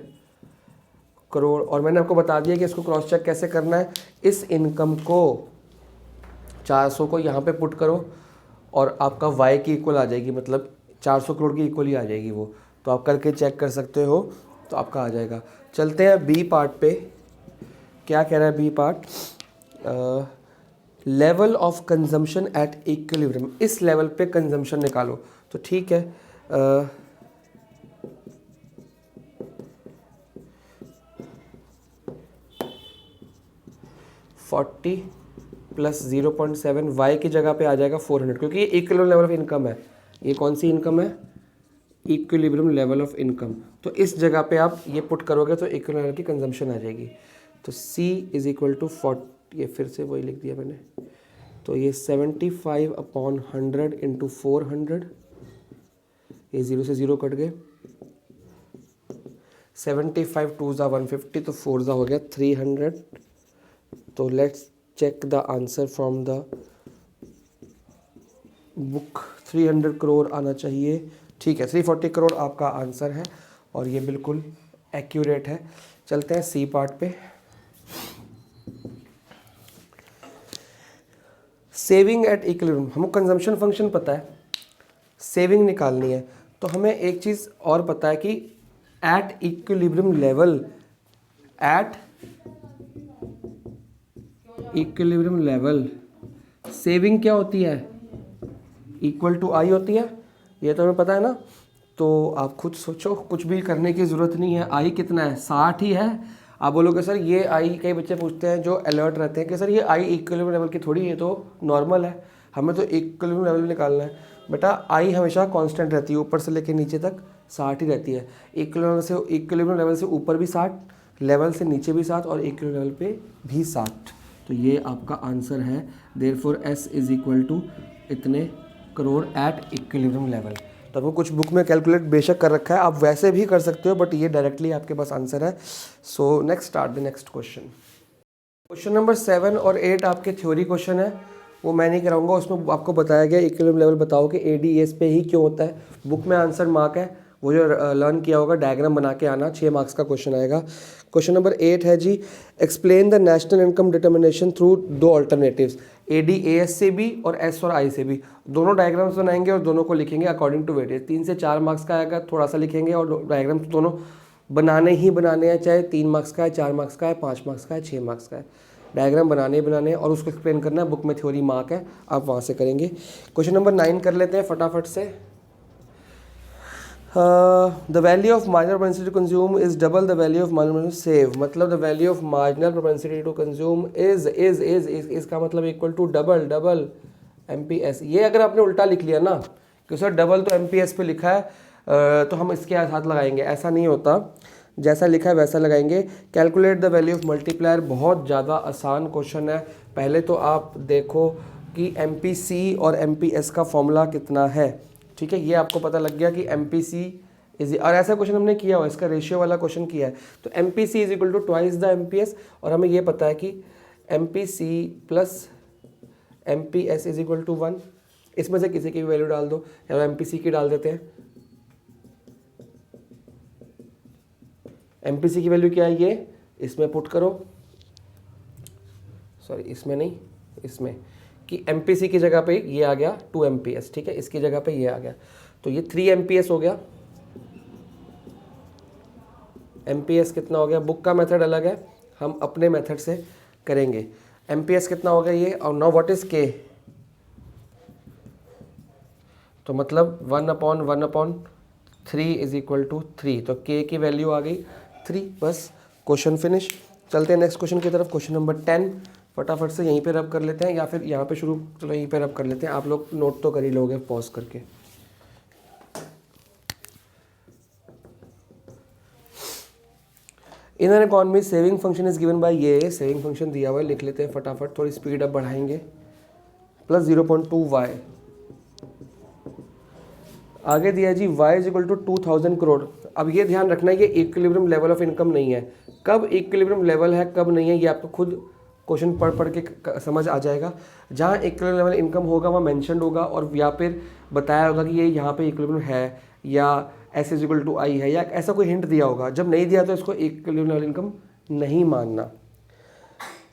करोड़, और मैंने आपको बता दिया कि इसको क्रॉस चेक कैसे करना है। इस इनकम को 400 को यहाँ पे पुट करो और आपका वाई की इक्वल आ जाएगी, मतलब 400 करोड़ की इक्वल ही आ जाएगी वो, तो आप करके चेक कर सकते हो, तो आपका आ जाएगा। चलते हैं बी पार्ट पे। क्या कह रहा है B part? Level of consumption at equilibrium, इस लेवल पे कंजम्पशन निकालो। तो ठीक है, 40 प्लस 0.7 वाई की जगह पे आ जाएगा 400, क्योंकि ये इक्विलिब्रियम लेवल ऑफ इनकम है। ये कौन सी इनकम है? Equilibrium level of income. तो इस जगह पे आप ये पुट करोगे तो इक्विलिब्रियम लेवल की कंजम्पशन आ जाएगी। तो C इज इक्वल टू 40, ये फिर से वही लिख दिया मैंने, तो ये 75/100 इंटू 400, ये 0 से 0 कट गए, 75 2 ज़ा 150, तो 4 ज़ा हो गया 300। तो let's check the answer from the book. 300 crore आना चाहिए। ठीक है, 340 करोड़ आपका आंसर है और ये बिल्कुल एक्यूरेट है। चलते हैं सी पार्ट पे। सेविंग एट इक्विलिब्रियम, हमको कंजम्पशन फंक्शन पता है, सेविंग निकालनी है, तो हमें एक चीज़ और पता है कि at equilibrium level, at equilibrium level saving क्या होती है? इक्वल टू आई होती है, ये तो हमें पता है ना। तो आप खुद सोचो, कुछ भी करने की ज़रूरत नहीं है। आई कितना है? 60 ही है। आप बोलोगे सर ये आई, कई बच्चे पूछते हैं जो अलर्ट रहते हैं कि सर ये आई इक्विलिब्रियम लेवल की थोड़ी है, तो नॉर्मल है, हमें तो इक्विलिब्रियम लेवल निकालना है। बेटा आई हमेशा कांस्टेंट रहती है, ऊपर से लेकर नीचे तक 60 ही रहती है। इक्विलिब्रियम लेवल से ऊपर भी 60, लेवल से नीचे भी 60 और इक्विलिब्रियम लेवल पे भी 60। तो ये आपका आंसर है। Therefore S is equal to इतने करोड़ एट इक्विलिब्रियम लेवल। तो आपको कुछ बुक में कैलकुलेट बेशक कर रखा है, आप वैसे भी कर सकते हो, बट ये डायरेक्टली आपके पास आंसर है। So next start the next question. Question number 7 और 8 आपके थ्योरी क्वेश्चन है, वो मैं नहीं कराऊंगा। उसमें आपको बताया गया इक्विलिब्रियम लेवल बताओ कि ADS पे ही क्यों होता है। बुक में आंसर मार्क है, वो जो लर्न किया होगा डायग्राम बना के आना, 6 मार्क्स का क्वेश्चन आएगा। क्वेश्चन नंबर 8 है जी, explain the national income determination through 2 alternatives, ADAS से भी और S और I से भी। दोनों डायग्राम्स बनाएंगे और दोनों को लिखेंगे अकॉर्डिंग टू वेटेज। 3 से 4 मार्क्स का आएगा, थोड़ा सा लिखेंगे, और डायग्राम्स दोनों बनाने ही बनाने हैं, चाहे 3 मार्क्स का है, 4 मार्क्स का है, 5 मार्क्स का है, 6 मार्क्स का है। डायग्राम बनाने ही बनाने हैं और उसको एक्सप्लेन करना है। बुक में थ्योरी मार्क है, आप वहाँ से करेंगे। क्वेश्चन नंबर 9 कर लेते हैं फटाफट से। The value of marginal propensity to consume is double the value of marginal propensity to save, मतलब the value of marginal propensity to consume is इसका मतलब इक्वल टू डबल MPS। ये अगर आपने उल्टा लिख लिया ना कि सर डबल तो MPS पे लिखा है, तो हम इसके साथ लगाएंगे, ऐसा नहीं होता। जैसा लिखा है वैसा लगाएंगे। Calculate the value of multiplier, बहुत ज़्यादा आसान क्वेश्चन है। पहले तो आप देखो कि MPC और MPS का फॉर्मूला कितना है, ठीक है। ये आपको पता लग गया कि MPC इज, और ऐसा क्वेश्चन हमने किया हुआ, इसका रेशियो वाला क्वेश्चन किया है। तो MPC is equal to twice the MPS, और हमें ये पता है कि MPC plus MPS is equal to 1। इसमें से किसी की भी वैल्यू डाल दो, या MPC की डाल देते हैं। MPC की वैल्यू क्या है? ये इसमें पुट करो, सॉरी इसमें नहीं, इसमें, कि MPC की जगह पे ये आ गया 2 MPS, ठीक है, इसकी जगह पे ये आ गया, तो ये 3 MPS हो गया। MPS कितना हो गया? बुक का मेथड अलग है, हम अपने मेथड से करेंगे। MPS कितना हो गया ये, और नाउ व्हाट इज K? तो मतलब 1/1/3 इज इक्वल टू 3, तो K की वैल्यू आ गई 3। बस क्वेश्चन फिनिश। चलते हैं नेक्स्ट क्वेश्चन की तरफ। क्वेश्चन नंबर 10 फटाफट से यहीं पे रब कर लेते हैं, या फिर यहाँ पे शुरू, चलो यहीं पे रब कर लेते हैं। आप लोग नोट तो कर ही लोगे पॉज करके। In an economy saving function is given by, ये सेविंग फंक्शन दिया हुआ है, लिख लेते हैं फटाफट, थोड़ी स्पीड अप बढ़ाएंगे। प्लस 0.2y, आगे दिया जी y is equal to 2000 crore. अब ये ध्यान रखना है ये इक्विलिब्रियम लेवल ऑफ इनकम नहीं है। कब इक्विलिब्रियम लेवल है कब नहीं है ये आपको खुद क्वेश्चन पढ़ के समझ आ जाएगा। जहाँ इक्विलिब्रियम लेवल इनकम होगा वहाँ मेंशन होगा, और या फिर बताया होगा कि ये यहाँ पे इक्विलिब्रियम है। या एस इज इक्वल टू आई है, या ऐसा कोई हिंट दिया होगा। जब नहीं दिया तो इसको इक्विलिब्रियम लेवल इनकम नहीं मानना।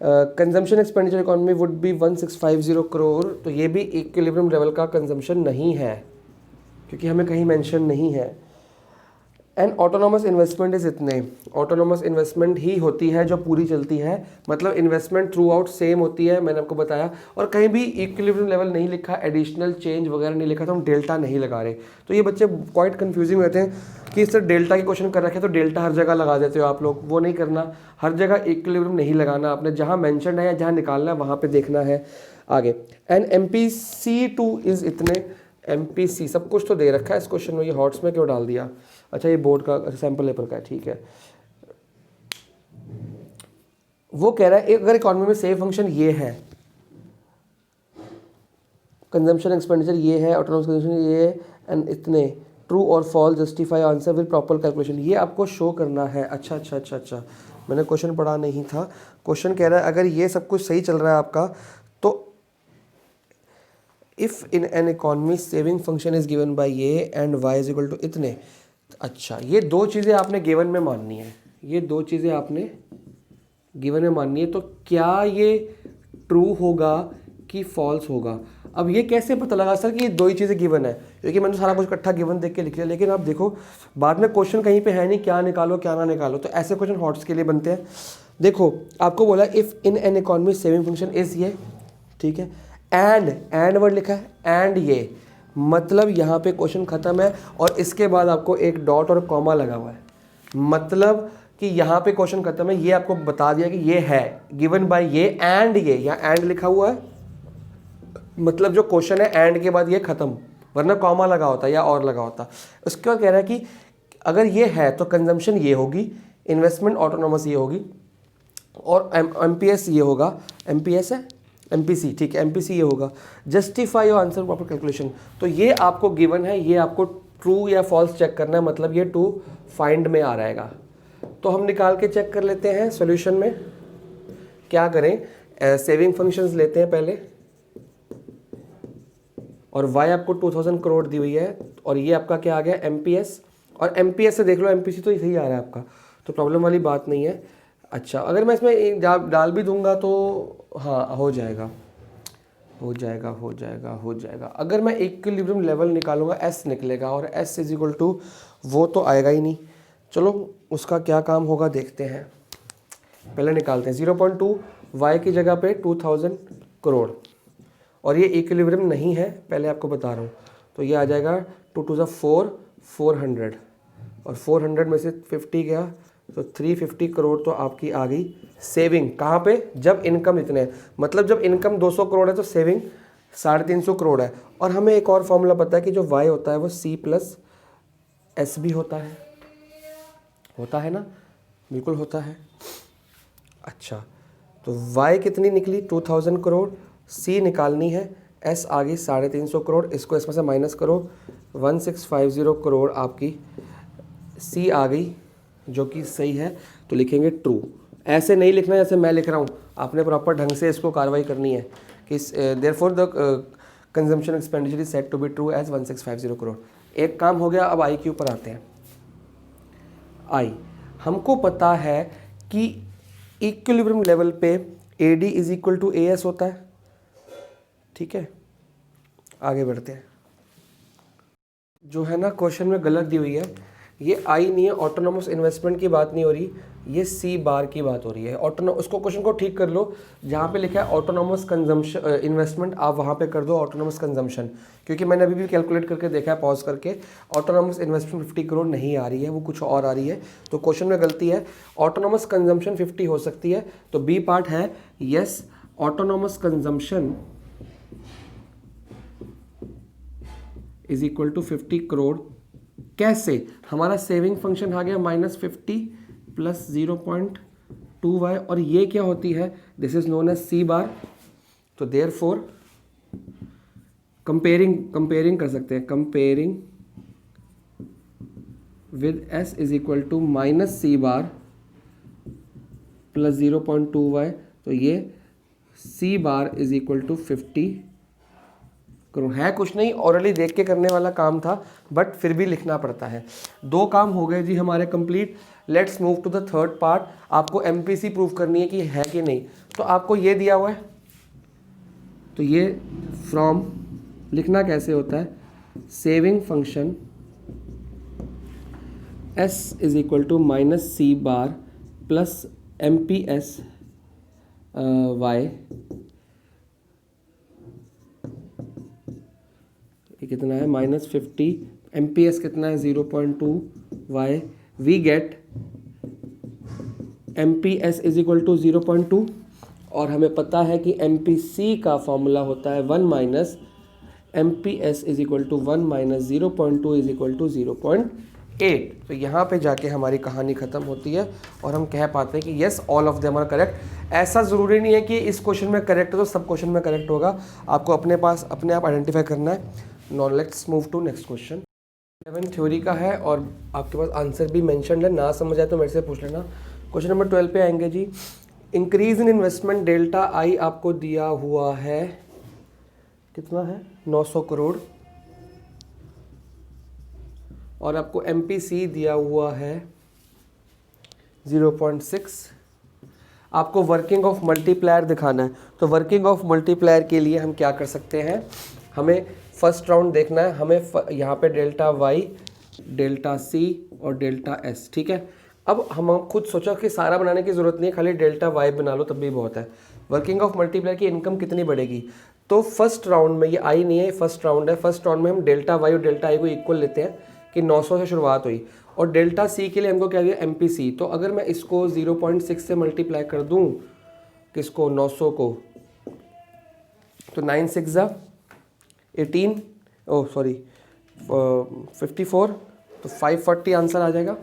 Consumption expenditure economy would be 1650 crore, तो ये भी इक्विलिब्रियम लेवल का कंजम्पशन नहीं है क्योंकि हमें कहीं मेंशन नहीं है। एंड ऑटोनॉमस इन्वेस्टमेंट इज इतने, ऑटोनॉमस इन्वेस्टमेंट ही होती है जो पूरी चलती है, मतलब इन्वेस्टमेंट थ्रू आउट सेम होती है, मैंने आपको बताया। और कहीं भी इक्विलिब्रियम लेवल नहीं लिखा, एडिशनल चेंज वगैरह नहीं लिखा, तो हम डेल्टा नहीं लगा रहे। तो ये बच्चे क्वाइट कंफ्यूजिंग रहते हैं कि इससे डेल्टा के क्वेश्चन कर रखे तो डेल्टा हर जगह लगा देते हो आप लोग, वो नहीं करना। हर जगह इक्विलिब्रियम नहीं लगाना आपने, जहाँ मैंशन है या जहाँ निकालना है वहाँ पर देखना है आगे। एंड MPC2 इज इतने, MPC सब कुछ तो दे रखा है इस क्वेश्चन में, ये हॉट्स में क्यों डाल दिया? अच्छा ये बोर्ड का सैंपल पेपर का है, ठीक है। वो कह रहा है अगर इकोनॉमी में सेव फंक्शन ये है, कंजम्पशन एक्सपेंडिचर ये है, ऑटोनॉमस कंजम्पशन ये है, एंड इतने ट्रू और false justify answer with proper calculation, ये आपको शो करना है। अच्छा, मैंने क्वेश्चन पढ़ा नहीं था। क्वेश्चन कह रहा है अगर ये सब कुछ सही चल रहा है आपका, तो if in an economy saving function is given by ये and y is equal to इतने। अच्छा, ये दो चीज़ें आपने गिवन में माननी है, ये दो चीज़ें आपने गिवन में माननी है। तो क्या ये ट्रू होगा कि फॉल्स होगा? अब ये कैसे पता लगा सर कि ये दो ही चीज़ें गिवन है, क्योंकि मैंने सारा कुछ इकट्ठा गिवन देख के लिख लिया। लेकिन आप देखो बाद में क्वेश्चन कहीं पे है नहीं, क्या निकालो क्या ना निकालो, तो ऐसे क्वेश्चन हॉट्स के लिए बनते हैं। देखो आपको बोला if in an economy saving function is ये, ठीक है, एंड वर्ड लिखा है, एंड ये मतलब यहाँ पे क्वेश्चन खत्म है। और इसके बाद आपको एक डॉट और कॉमा लगा हुआ है, मतलब कि यहाँ पे क्वेश्चन खत्म है। ये आपको बता दिया कि ये है गिवन बाय ये एंड ये, यहाँ एंड लिखा हुआ है, मतलब जो क्वेश्चन है एंड के बाद ये खत्म, वरना कॉमा लगा होता या और लगा होता। उसके बाद कह रहा है कि अगर ये है तो कंजम्पशन ये होगी, इन्वेस्टमेंट ऑटोनॉमस ये होगी, और MPS ये होगा, MPS है MPC, ठीक है, MPC ये होगा। Justify your answer proper calculation, तो ये आपको गिवन है, ये आपको ट्रू या फॉल्स चेक करना है, मतलब ये टू फाइंड में आ रहेगा। तो हम निकाल के चेक कर लेते हैं सॉल्यूशन में। क्या करें, सेविंग फंक्शंस लेते हैं पहले, और y आपको 2000 करोड़ दी हुई है, और ये आपका क्या आ गया MPS, और MPS से देख लो MPC तो सही आ रहा है आपका, तो प्रॉब्लम वाली बात नहीं है। अच्छा, अगर मैं इसमें डाल भी दूंगा तो हाँ हो जाएगा। अगर मैं इक्विलिब्रियम लेवल निकालूंगा S निकलेगा, और S इज इक्वल टू वो तो आएगा ही नहीं। चलो उसका क्या काम होगा देखते हैं, पहले निकालते हैं। 0.2 y की जगह पे 2000 करोड़, और ये इक्विलिब्रियम नहीं है, पहले आपको बता रहा हूँ। तो ये आ जाएगा 2 2 4 400, और 400 में से 50 गया तो 350 करोड़ तो आपकी आ गई सेविंग। कहाँ पे? जब इनकम इतने है, मतलब जब इनकम 200 करोड़ है तो सेविंग 350 करोड़ है। और हमें एक और फॉर्मूला पता है कि जो y होता है वो C+S भी होता है ना, बिल्कुल होता है। अच्छा, तो y कितनी निकली 2000 करोड़, C निकालनी है, S आ गई 350 करोड़, इसको इसमें से माइनस करो, 1650 करोड़ आपकी C आ गई, जो कि सही है, तो लिखेंगे ट्रू। ऐसे नहीं लिखना जैसे मैं लिख रहा हूँ, आपने प्रॉपर ढंग से इसको कार्रवाई करनी है कि therefore the consumption expenditure is set to be true as 1650 crore. एक काम हो गया, अब आई के ऊपर आते हैं। आई, हमको पता है कि इक्विलिब्रियम लेवल पे AD is equal to AS होता है, ठीक है। आगे बढ़ते हैं। जो है ना क्वेश्चन में गलत दी हुई है, ये आई नहीं है, ऑटोनॉमस इन्वेस्टमेंट की बात नहीं हो रही, ये C बार की बात हो रही है। उसको क्वेश्चन को ठीक कर लो, जहाँ पे लिखा है ऑटोनॉमस कंजम्पशन इन्वेस्टमेंट, आप वहाँ पे कर दो ऑटोनॉमस कंजम्पशन, क्योंकि मैंने अभी भी कैलकुलेट करके देखा है पॉज करके, ऑटोनॉमस इन्वेस्टमेंट 50 करोड़ नहीं आ रही है, वो कुछ और आ रही है। तो क्वेश्चन में गलती है, ऑटोनॉमस कंजम्पशन 50 हो सकती है, तो B पार्ट है yes, autonomous consumption is equal to 50 crore. कैसे? हमारा सेविंग फंक्शन आ गया -50 प्लस 0.2y, और ये क्या होती है, this is known as C bar. तो देयरफॉर कंपेयरिंग कर सकते हैं, comparing with S is equal to -C bar plus 0.2y, तो ये C bar is equal to 50 crore, है कुछ नहीं, ऑरली देख के करने वाला काम था, बट फिर भी लिखना पड़ता है। 2 काम हो गए जी हमारे कंप्लीट। Let's move to the third part. आपको एमपीसी प्रूव करनी है कि है कि नहीं। तो आपको ये दिया हुआ है, तो ये फ्रॉम लिखना कैसे होता है, saving function s is equal to minus C bar plus M P S Y, ये कितना है -50, एम पी एस कितना है 0.2 Y, we get M P S is equal to 0.2, और हमें पता है कि एम पी सी का फॉर्मूला होता है 1 minus M P S is equal to 1 minus 0.2 is equal to 0.8। तो यहाँ पे जाके हमारी कहानी ख़त्म होती है और हम कह पाते हैं कि yes all of them are correct. ऐसा ज़रूरी नहीं है कि इस क्वेश्चन में करेक्ट हो तो सब क्वेश्चन में करेक्ट होगा, आपको अपने पास अपने आप आइडेंटिफाई करना है। Now let's move to next question. 11 theory का है और आपके पास आंसर भी मेंशन्ड है, ना समझ आए तो मेरे से पूछ लेना। क्वेश्चन नंबर 12 पे आएंगे जी। Increase in investment delta I आपको दिया हुआ है, कितना है 900 करोड़, और आपको एमपीसी दिया हुआ है 0.6। आपको वर्किंग ऑफ मल्टीप्लायर दिखाना है। तो वर्किंग ऑफ मल्टीप्लायर के लिए हम क्या कर सकते हैं, हमें फर्स्ट राउंड देखना है। हमें यहाँ पे डेल्टा वाई, डेल्टा सी और डेल्टा एस, ठीक है। अब हम खुद सोचा कि सारा बनाने की ज़रूरत नहीं है, खाली डेल्टा वाई बना लो तब भी बहुत है। वर्किंग ऑफ मल्टीप्लायर की इनकम कितनी बढ़ेगी, तो फर्स्ट राउंड में, ये आई नहीं है, फर्स्ट राउंड है, फर्स्ट राउंड में हम डेल्टा वाई और डेल्टा आई को इक्वल लेते हैं कि 900 से शुरुआत हुई, और डेल्टा सी के लिए हमको क्या दिया एमपीसी। तो अगर मैं इसको 0.6 से मल्टीप्लाई कर दूं, किसको 900 को, तो 9 6 18, ओह सॉरी 54, तो 540 आंसर आ जाएगा।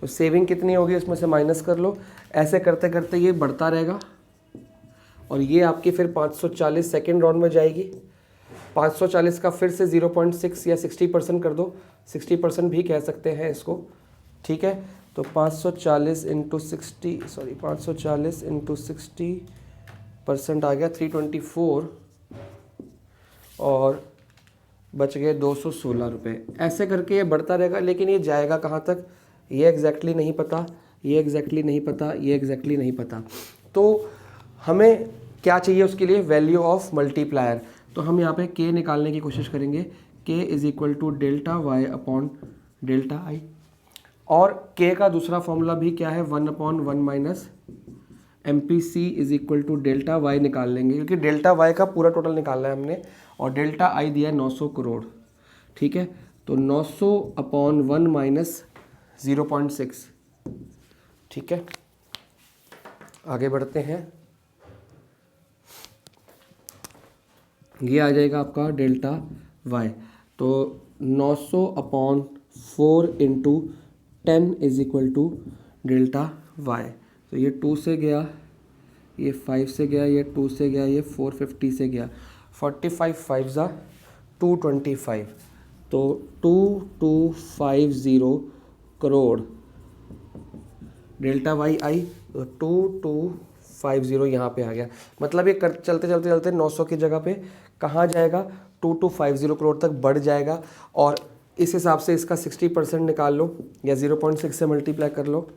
तो सेविंग कितनी होगी उसमें से माइनस कर लो। ऐसे करते करते ये बढ़ता रहेगा और ये आपकी फिर 540 सेकेंड राउंड में जाएगी। 540 का फिर से 0.6 या 60% कर दो, 60% भी कह सकते हैं इसको, ठीक है। तो 540 इंटू 60, सॉरी 540 इंटू 60% आ गया 324, और बच गए 216 रुपये। ऐसे करके ये बढ़ता रहेगा, लेकिन ये जाएगा कहाँ तक ये एग्जैक्टली नहीं पता, ये एग्जैक्टली नहीं पता, ये एग्जैक्टली नहीं पता। तो हमें क्या चाहिए उसके लिए, वैल्यू ऑफ मल्टीप्लायर। तो हम यहाँ पे k निकालने की कोशिश करेंगे, k is equal to delta Y upon delta I, और k का दूसरा फॉर्मूला भी क्या है 1/1 minus M P C is equal to delta Y निकाल लेंगे, क्योंकि डेल्टा वाई का पूरा टोटल निकालना है हमने, और डेल्टा आई दिया है 900 करोड़, ठीक है। तो 900/1 माइनस 0.6, ठीक है। आगे बढ़ते हैं, ये आ जाएगा आपका डेल्टा वाई। तो 900/4 into 10 is equal to delta Y. तो ये 2 से गया, ये 5 से गया, ये 2 से गया, ये 450 से गया, 45 5 ज़ा 225, तो 2250 करोड़ डेल्टा वाई आई, तो 2250 यहाँ पे आ गया। मतलब ये चलते चलते चलते 900 की जगह पे कहाँ जाएगा, 2250 करोड़ तक बढ़ जाएगा। और इस हिसाब से इसका 60% निकाल लो या 0.6 से मल्टीप्लाई कर लो,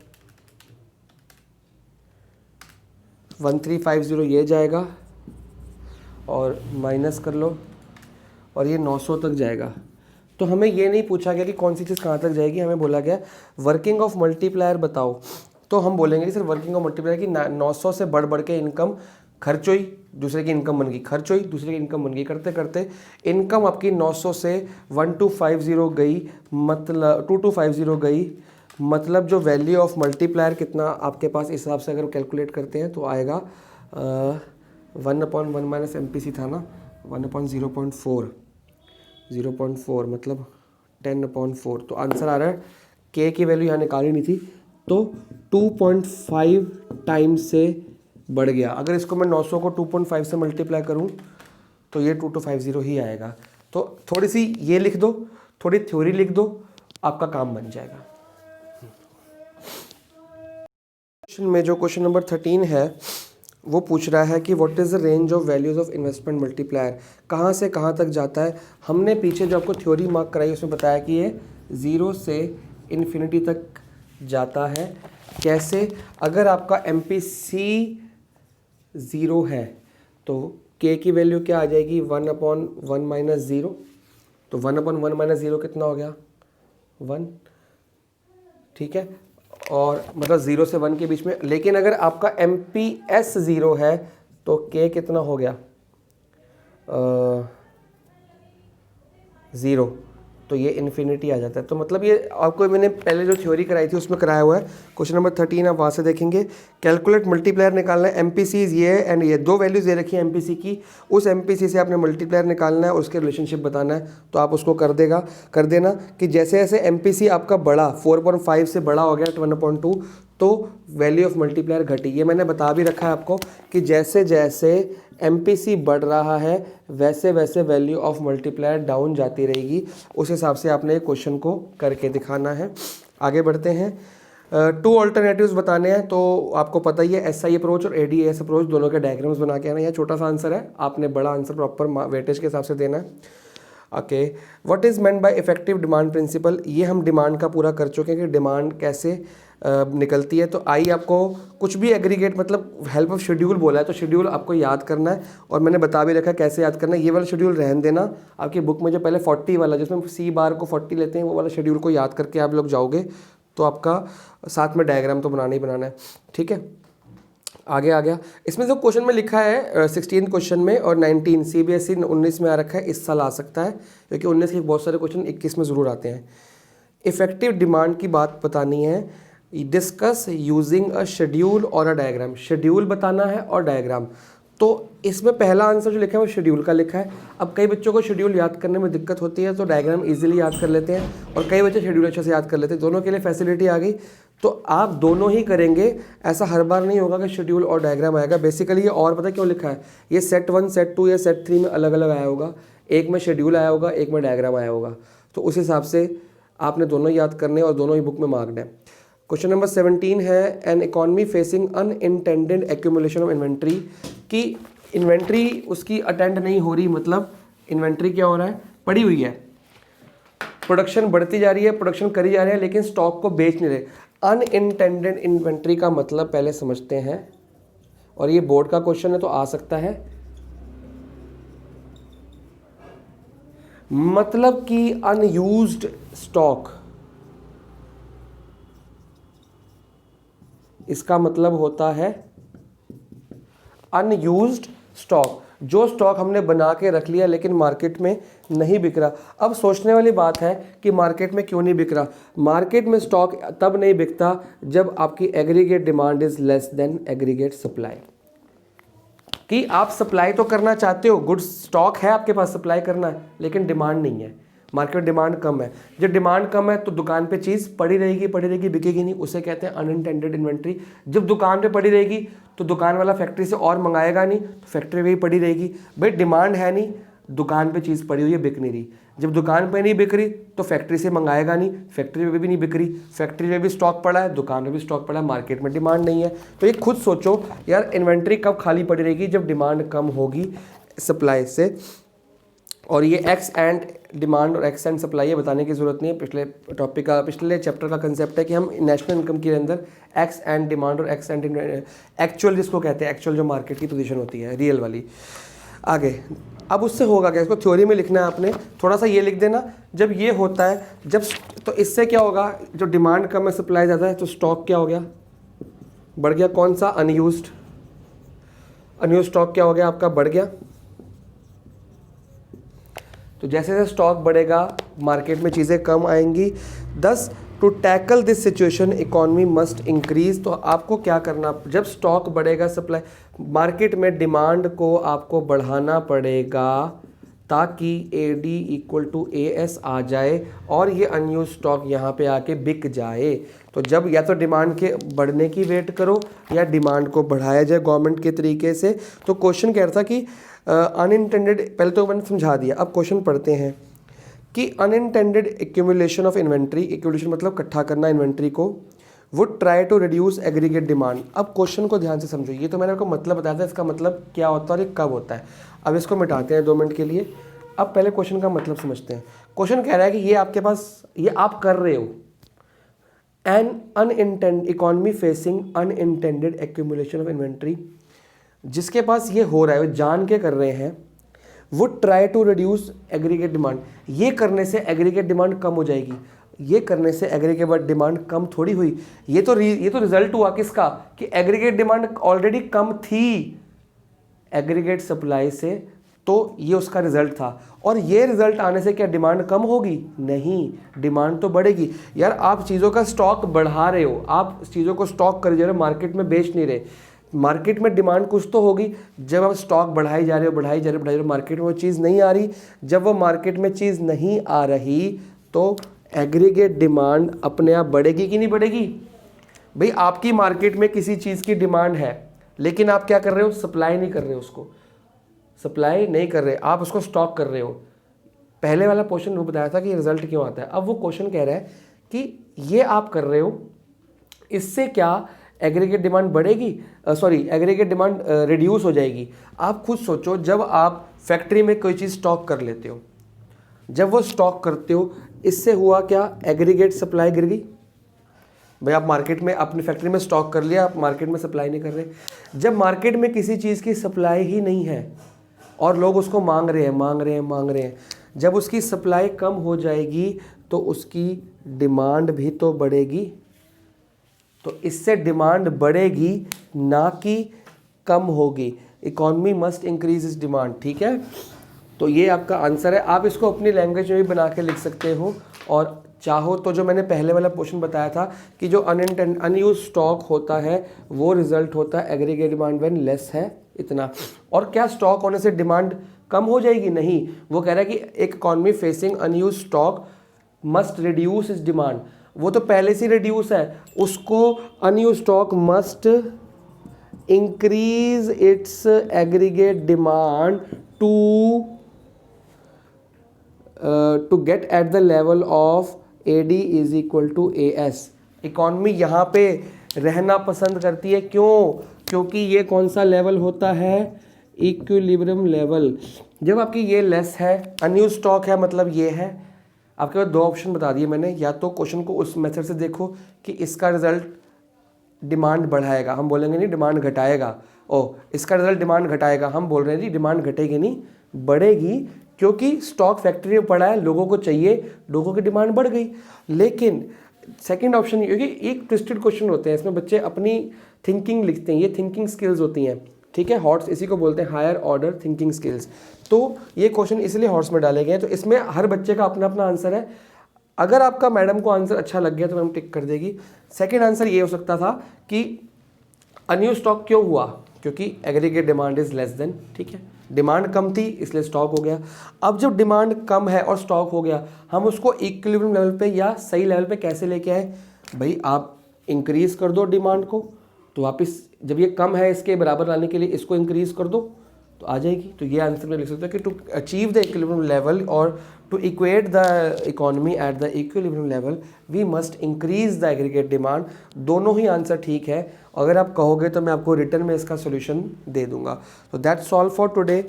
1350 ये जाएगा और माइनस कर लो, और ये 900 तक जाएगा। तो हमें ये नहीं पूछा गया कि कौन सी चीज़ कहाँ तक जाएगी, हमें बोला गया वर्किंग ऑफ मल्टीप्लायर बताओ। तो हम बोलेंगे कि सर वर्किंग ऑफ मल्टीप्लायर की 900 से बढ़ बढ़ के इनकम खर्च हुई, दूसरे की इनकम बन गई, खर्च हुई, दूसरे की इनकम बन गई, करते करते इनकम आपकी 900 से 1250 गई, मतलब 2250 गई। मतलब जो वैल्यू ऑफ मल्टीप्लायर कितना आपके पास इस हिसाब से अगर कैलकुलेट करते हैं तो आएगा 1/1 माइनस एम पी सी था ना, 1/0.4, 0.4 मतलब 10/4। तो आंसर आ रहा है, k की वैल्यू यहाँ निकाली नहीं थी, तो 2.5 टाइम्स से बढ़ गया। अगर इसको मैं 900 को 2.5 से मल्टीप्लाई करूँ तो ये 2250 ही आएगा। तो थोड़ी सी ये लिख दो, थोड़ी थ्योरी लिख दो, आपका काम बन जाएगा। क्वेश्चन में जो क्वेश्चन नंबर 13 है, वो पूछ रहा है कि what is the range of values of investment multiplier, कहाँ से कहाँ तक जाता है। हमने पीछे जो आपको थ्योरी मार्क कराई उसमें बताया कि ये 0 से इन्फिनिटी तक जाता है। कैसे? अगर आपका MPC 0 है तो K की वैल्यू क्या आ जाएगी, 1/1 माइनस 0। तो 1/1 माइनस 0 कितना हो गया, 1, ठीक है, और मतलब 0 से 1 के बीच में। लेकिन अगर आपका MPS 0 है तो K कितना हो गया, 0, तो ये इन्फिनिटी आ जाता है। तो मतलब ये आपको मैंने पहले जो थ्योरी कराई थी उसमें कराया हुआ है। क्वेश्चन नंबर 13 आप वहाँ से देखेंगे। कैलकुलेट मल्टीप्लायर निकालना है। MPCs ये है एंड ये दो वैल्यूज़ ये रखी है MPC की, उस MPC से आपने मल्टीप्लायर निकालना है, उसके रिलेशनशिप बताना है। तो आप उसको कर देना कि जैसे जैसे MPC आपका बड़ा 4.5 से बड़ा हो गया 1/2 तो वैल्यू ऑफ मल्टीप्लायर घटी। ये मैंने बता भी रखा है आपको कि जैसे जैसे MPC बढ़ रहा है वैसे वैसे वैल्यू ऑफ मल्टीप्लायर डाउन जाती रहेगी। उस हिसाब से आपने ये क्वेश्चन को करके दिखाना है। आगे बढ़ते हैं। 2 ऑल्टरनेटिव्स बताने हैं। तो आपको पता ही है SI अप्रोच और ADAS अप्रोच दोनों के डायग्राम्स बना के आना। यह छोटा सा आंसर है, आपने बड़ा आंसर प्रॉपर वेटेज के हिसाब से देना है। Okay, what is meant by effective demand principle. ये हम डिमांड का पूरा कर चुके हैं कि डिमांड कैसे निकलती है। तो आई आपको कुछ भी एग्रीगेट मतलब हेल्प ऑफ शेड्यूल बोला है तो शेड्यूल आपको याद करना है और मैंने बता भी रखा है कैसे याद करना है। ये वाला शेड्यूल रहन देना, आपकी बुक में जो पहले 40 वाला जिसमें C बार को 40 लेते हैं वो वाला शेड्यूल को याद करके आप लोग जाओगे तो आपका साथ में डायग्राम तो बनाना ही बनाना है, ठीक है। आगे आ गया। इसमें जो क्वेश्चन में लिखा है 16 क्वेश्चन में और 19 CBSE 19 में आ रखा है, इस साल आ सकता है क्योंकि 19 के बहुत सारे क्वेश्चन 21 में ज़रूर आते हैं। इफेक्टिव डिमांड की बात बतानी है। डिस्कस यूजिंग अ शेड्यूल और अ डायग्राम। शेड्यूल बताना है और डायग्राम। तो इसमें पहला आंसर जो लिखा है वो शेड्यूल का लिखा है। अब कई बच्चों को शेड्यूल याद करने में दिक्कत होती है तो डायग्राम इजीली याद कर लेते हैं और कई बच्चे शेड्यूल अच्छे से याद कर लेते हैं। दोनों के लिए फैसिलिटी आ गई तो आप दोनों ही करेंगे। ऐसा हर बार नहीं होगा कि शेड्यूल और डायग्राम आएगा। बेसिकली ये और पता क्यों लिखा है, ये सेट 1 सेट 2 या सेट 3 में अलग अलग आया होगा। एक में शेड्यूल आया होगा, एक में डायग्राम आया होगा। तो उस हिसाब से आपने दोनों याद करने और दोनों ही बुक में मार्क्ड है। क्वेश्चन नंबर 17 है an economy facing unintended accumulation of inventory. कि इन्वेंट्री उसकी अटेंड नहीं हो रही, मतलब इन्वेंट्री क्या हो रहा है, पड़ी हुई है, प्रोडक्शन बढ़ती जा रही है, प्रोडक्शन करी जा रही है लेकिन स्टॉक को बेच नहीं रहे। अनइंटेंडेड इन्वेंट्री का मतलब पहले समझते हैं और ये बोर्ड का क्वेश्चन है तो आ सकता है। मतलब कि अनयूज्ड स्टॉक, इसका मतलब होता है अनयूज्ड स्टॉक, जो स्टॉक हमने बना के रख लिया लेकिन मार्केट में नहीं बिक रहा। अब सोचने वाली बात है कि मार्केट में क्यों नहीं बिक रहा। मार्केट में स्टॉक तब नहीं बिकता जब आपकी aggregate demand is less than aggregate supply. कि आप सप्लाई तो करना चाहते हो, गुड्स स्टॉक है आपके पास, सप्लाई करना है, लेकिन डिमांड नहीं है, मार्केट डिमांड कम है। जब डिमांड कम है तो दुकान पे चीज़ पड़ी रहेगी बिकेगी नहीं, उसे कहते हैं अनइंटेंडेड इन्वेंट्री। जब दुकान पे पड़ी रहेगी तो दुकान वाला फैक्ट्री से और मंगाएगा नहीं तो फैक्ट्री में ही पड़ी रहेगी। भाई डिमांड है नहीं, दुकान पे चीज़ पड़ी हुई है, बिक नहीं रही। जब दुकान पे नहीं बिक रही तो फैक्ट्री से मंगाएगा नहीं, फैक्ट्री में भी नहीं बिक रही, फैक्ट्री में भी स्टॉक पड़ा है, दुकान में भी स्टॉक पड़ा है, मार्केट में डिमांड नहीं है। तो ये खुद सोचो यार, इन्वेंट्री कब खाली पड़ी रहेगी, जब डिमांड कम होगी सप्लाई से। और ये एक्स एंड डिमांड और एक्स एंड सप्लाई, ये बताने की ज़रूरत नहीं है, पिछले टॉपिक का पिछले चैप्टर का कंसेप्ट है कि हम नेशनल इनकम के अंदर एक्स एंड डिमांड और एक्स एंड एक्चुअल, जिसको कहते हैं एक्चुअल, जो मार्केट की पोजीशन होती है रियल वाली। आगे अब उससे होगा क्या, इसको थ्योरी में लिखना है आपने, थोड़ा सा ये लिख देना। जब ये होता है, जब तो इससे क्या होगा, जो डिमांड कम है सप्लाई ज़्यादा है तो स्टॉक क्या हो गया, बढ़ गया। कौन सा, अनयूज्ड स्टॉक क्या हो गया आपका, बढ़ गया। तो जैसे जैसे स्टॉक बढ़ेगा मार्केट में चीज़ें कम आएंगी। 10 to tackle this situation economy must increase. तो आपको क्या करना, जब स्टॉक बढ़ेगा सप्लाई, मार्केट में डिमांड को आपको बढ़ाना पड़ेगा ताकि AD = AS आ जाए और ये अनयूज स्टॉक यहाँ पे आके बिक जाए। तो जब या तो डिमांड के बढ़ने की वेट करो या डिमांड को बढ़ाया जाए गवर्नमेंट के तरीके से। तो क्वेश्चन कह रहा था कि अनइंटेंडेड, पहले तो मैंने समझा दिया, अब क्वेश्चन पढ़ते हैं कि unintended accumulation of inventory, accumulation मतलब इकट्ठा करना इन्वेंट्री को, would try to reduce aggregate demand. अब क्वेश्चन को ध्यान से समझो, ये तो मैंने आपको मतलब बताया था, इसका मतलब क्या होता है और ये कब होता है। अब इसको मिटाते हैं 2 मिनट के लिए। अब पहले क्वेश्चन का मतलब समझते हैं। क्वेश्चन कह रहा है कि ये आपके पास, ये आप कर रहे हो, an unintend economy facing unintended accumulation of inventory, जिसके पास ये हो रहा है, वो जान के कर रहे हैं, would try to reduce aggregate demand. ये करने से एग्रीगेट डिमांड कम हो जाएगी, ये करने से एग्रीगेट डिमांड कम थोड़ी हुई, ये तो रिजल्ट हुआ किसका, कि एग्रीगेट डिमांड ऑलरेडी कम थी एग्रीगेट सप्लाई से, तो ये उसका रिजल्ट था। और ये रिजल्ट आने से क्या डिमांड कम होगी? नहीं, डिमांड तो बढ़ेगी। यार आप चीज़ों का स्टॉक बढ़ा रहे हो, आप चीज़ों को स्टॉक कर जा रहे हो, मार्केट में बेच नहीं रहे। मार्केट में डिमांड कुछ तो होगी, जब आप स्टॉक बढ़ाई जा रहे हो, बढ़ाई जा रहे हो, मार्केट में वो चीज़ नहीं आ रही। जब वो मार्केट में चीज़ नहीं आ रही तो एग्रीगेट डिमांड अपने आप बढ़ेगी कि नहीं बढ़ेगी? भाई आपकी मार्केट में किसी चीज़ की डिमांड है, लेकिन आप क्या कर रहे हो? सप्लाई नहीं कर रहे हो, उसको सप्लाई नहीं कर रहे, आप उसको स्टॉक कर रहे हो। पहले वाला क्वेश्चन वो बताया था कि रिजल्ट क्यों आता है। अब वो क्वेश्चन कह रहा है कि ये आप कर रहे हो, इससे क्या एग्रीगेट डिमांड बढ़ेगी, एग्रीगेट डिमांड रिड्यूस हो जाएगी। आप खुद सोचो, जब आप फैक्ट्री में कोई चीज़ स्टॉक कर लेते हो, जब वो स्टॉक करते हो, इससे हुआ क्या? एग्रीगेट सप्लाई गिर गई। भाई आप मार्केट में अपनी फैक्ट्री में स्टॉक कर लिया, आप मार्केट में सप्लाई नहीं कर रहे। जब मार्केट में किसी चीज़ की सप्लाई ही नहीं है और लोग उसको मांग रहे हैं, जब उसकी सप्लाई कम हो जाएगी तो उसकी डिमांड भी तो बढ़ेगी। तो इससे डिमांड बढ़ेगी, ना कि कम होगी। Economy must increase is demand, ठीक है। तो ये आपका आंसर है। आप इसको अपनी लैंग्वेज में भी बना के लिख सकते हो, और चाहो तो जो मैंने पहले वाला क्वेश्चन बताया था कि जो अनयूज स्टॉक होता है वो रिजल्ट होता है एग्रीगेट डिमांड व्हेन लेस है, इतना। और क्या स्टॉक होने से डिमांड कम हो जाएगी? नहीं, वो कह रहा है कि एक economy facing unused stock must reduce is demand. वो तो पहले से रिड्यूस है, उसको unused stock must increase its aggregate demand to get at the level of AD is equal to AS। Economy यहाँ पे रहना पसंद करती है, क्यों? क्योंकि ये कौन सा लेवल होता है? Equilibrium level. जब आपकी ये लेस है, अनयूज स्टॉक है, मतलब ये है। आपके पास 2 ऑप्शन बता दिए मैंने, या तो क्वेश्चन को उस मेथड से देखो कि इसका रिजल्ट डिमांड बढ़ाएगा, हम बोलेंगे नहीं डिमांड घटाएगा। इसका रिजल्ट डिमांड घटाएगा, हम बोल रहे हैं जी डिमांड घटेगी नहीं, बढ़ेगी, क्योंकि स्टॉक फैक्ट्री में पड़ा है, लोगों को चाहिए, लोगों की डिमांड बढ़ गई। लेकिन सेकंड ऑप्शन, क्योंकि एक ट्विस्टेड क्वेश्चन होते हैं इसमें, बच्चे अपनी थिंकिंग लिखते हैं, ये थिंकिंग स्किल्स होती हैं, ठीक है। हॉट्स इसी को बोलते हैं, हायर ऑर्डर थिंकिंग स्किल्स। तो ये क्वेश्चन इसलिए हॉट्स में डाले गए हैं। तो इसमें हर बच्चे का अपना अपना आंसर है। अगर आपका मैडम को आंसर अच्छा लग गया तो मैम टिक कर देगी। सेकेंड आंसर ये हो सकता था कि अनयूज स्टॉक क्यों हुआ? क्योंकि aggregate demand is less than, ठीक है, डिमांड कम थी इसलिए स्टॉक हो गया। अब जब डिमांड कम है और स्टॉक हो गया, हम उसको इक्विलिब्रियम लेवल पे या सही लेवल पे कैसे लेके आए? भाई आप इंक्रीज कर दो डिमांड को, तो वापस जब ये कम है इसके बराबर लाने के लिए इसको इंक्रीज कर दो तो आ जाएगी। तो ये आंसर में लिख सकते हैं कि to achieve the equilibrium level और to equate the economy at the equilibrium level we must increase the aggregate demand. दोनों ही आंसर ठीक है। अगर आप कहोगे तो मैं आपको रिटर्न में इसका सोल्यूशन दे दूंगा। तो दैट्स ऑल फॉर टुडे।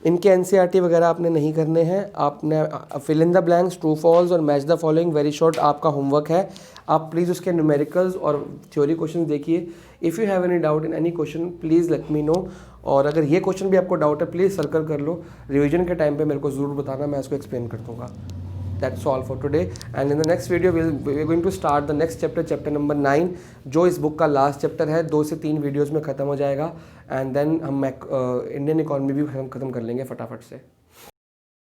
इनके एनसीईआरटी वगैरह आपने नहीं करने हैं, आपने fill in the blanks, true false और match the following, very short आपका होमवर्क है। आप प्लीज़ उसके न्यूमेरिकल्स और थ्योरी क्वेश्चन देखिए। If you have any doubt in any question please let me know. और अगर ये क्वेश्चन भी आपको डाउट है प्लीज़ सर्कल कर लो, रिवीजन के टाइम पे मेरे को ज़रूर बताना, मैं इसको एक्सप्लेन कर दूँगा। That's all for today, and in the next video we're going to start the next chapter, chapter number 9, जो इस बुक का लास्ट चैप्टर है। 2 से 3 वीडियोज़ में ख़त्म हो जाएगा, एंड देन हम इंडियन इकॉनमी भी खत्म कर लेंगे फटाफट से।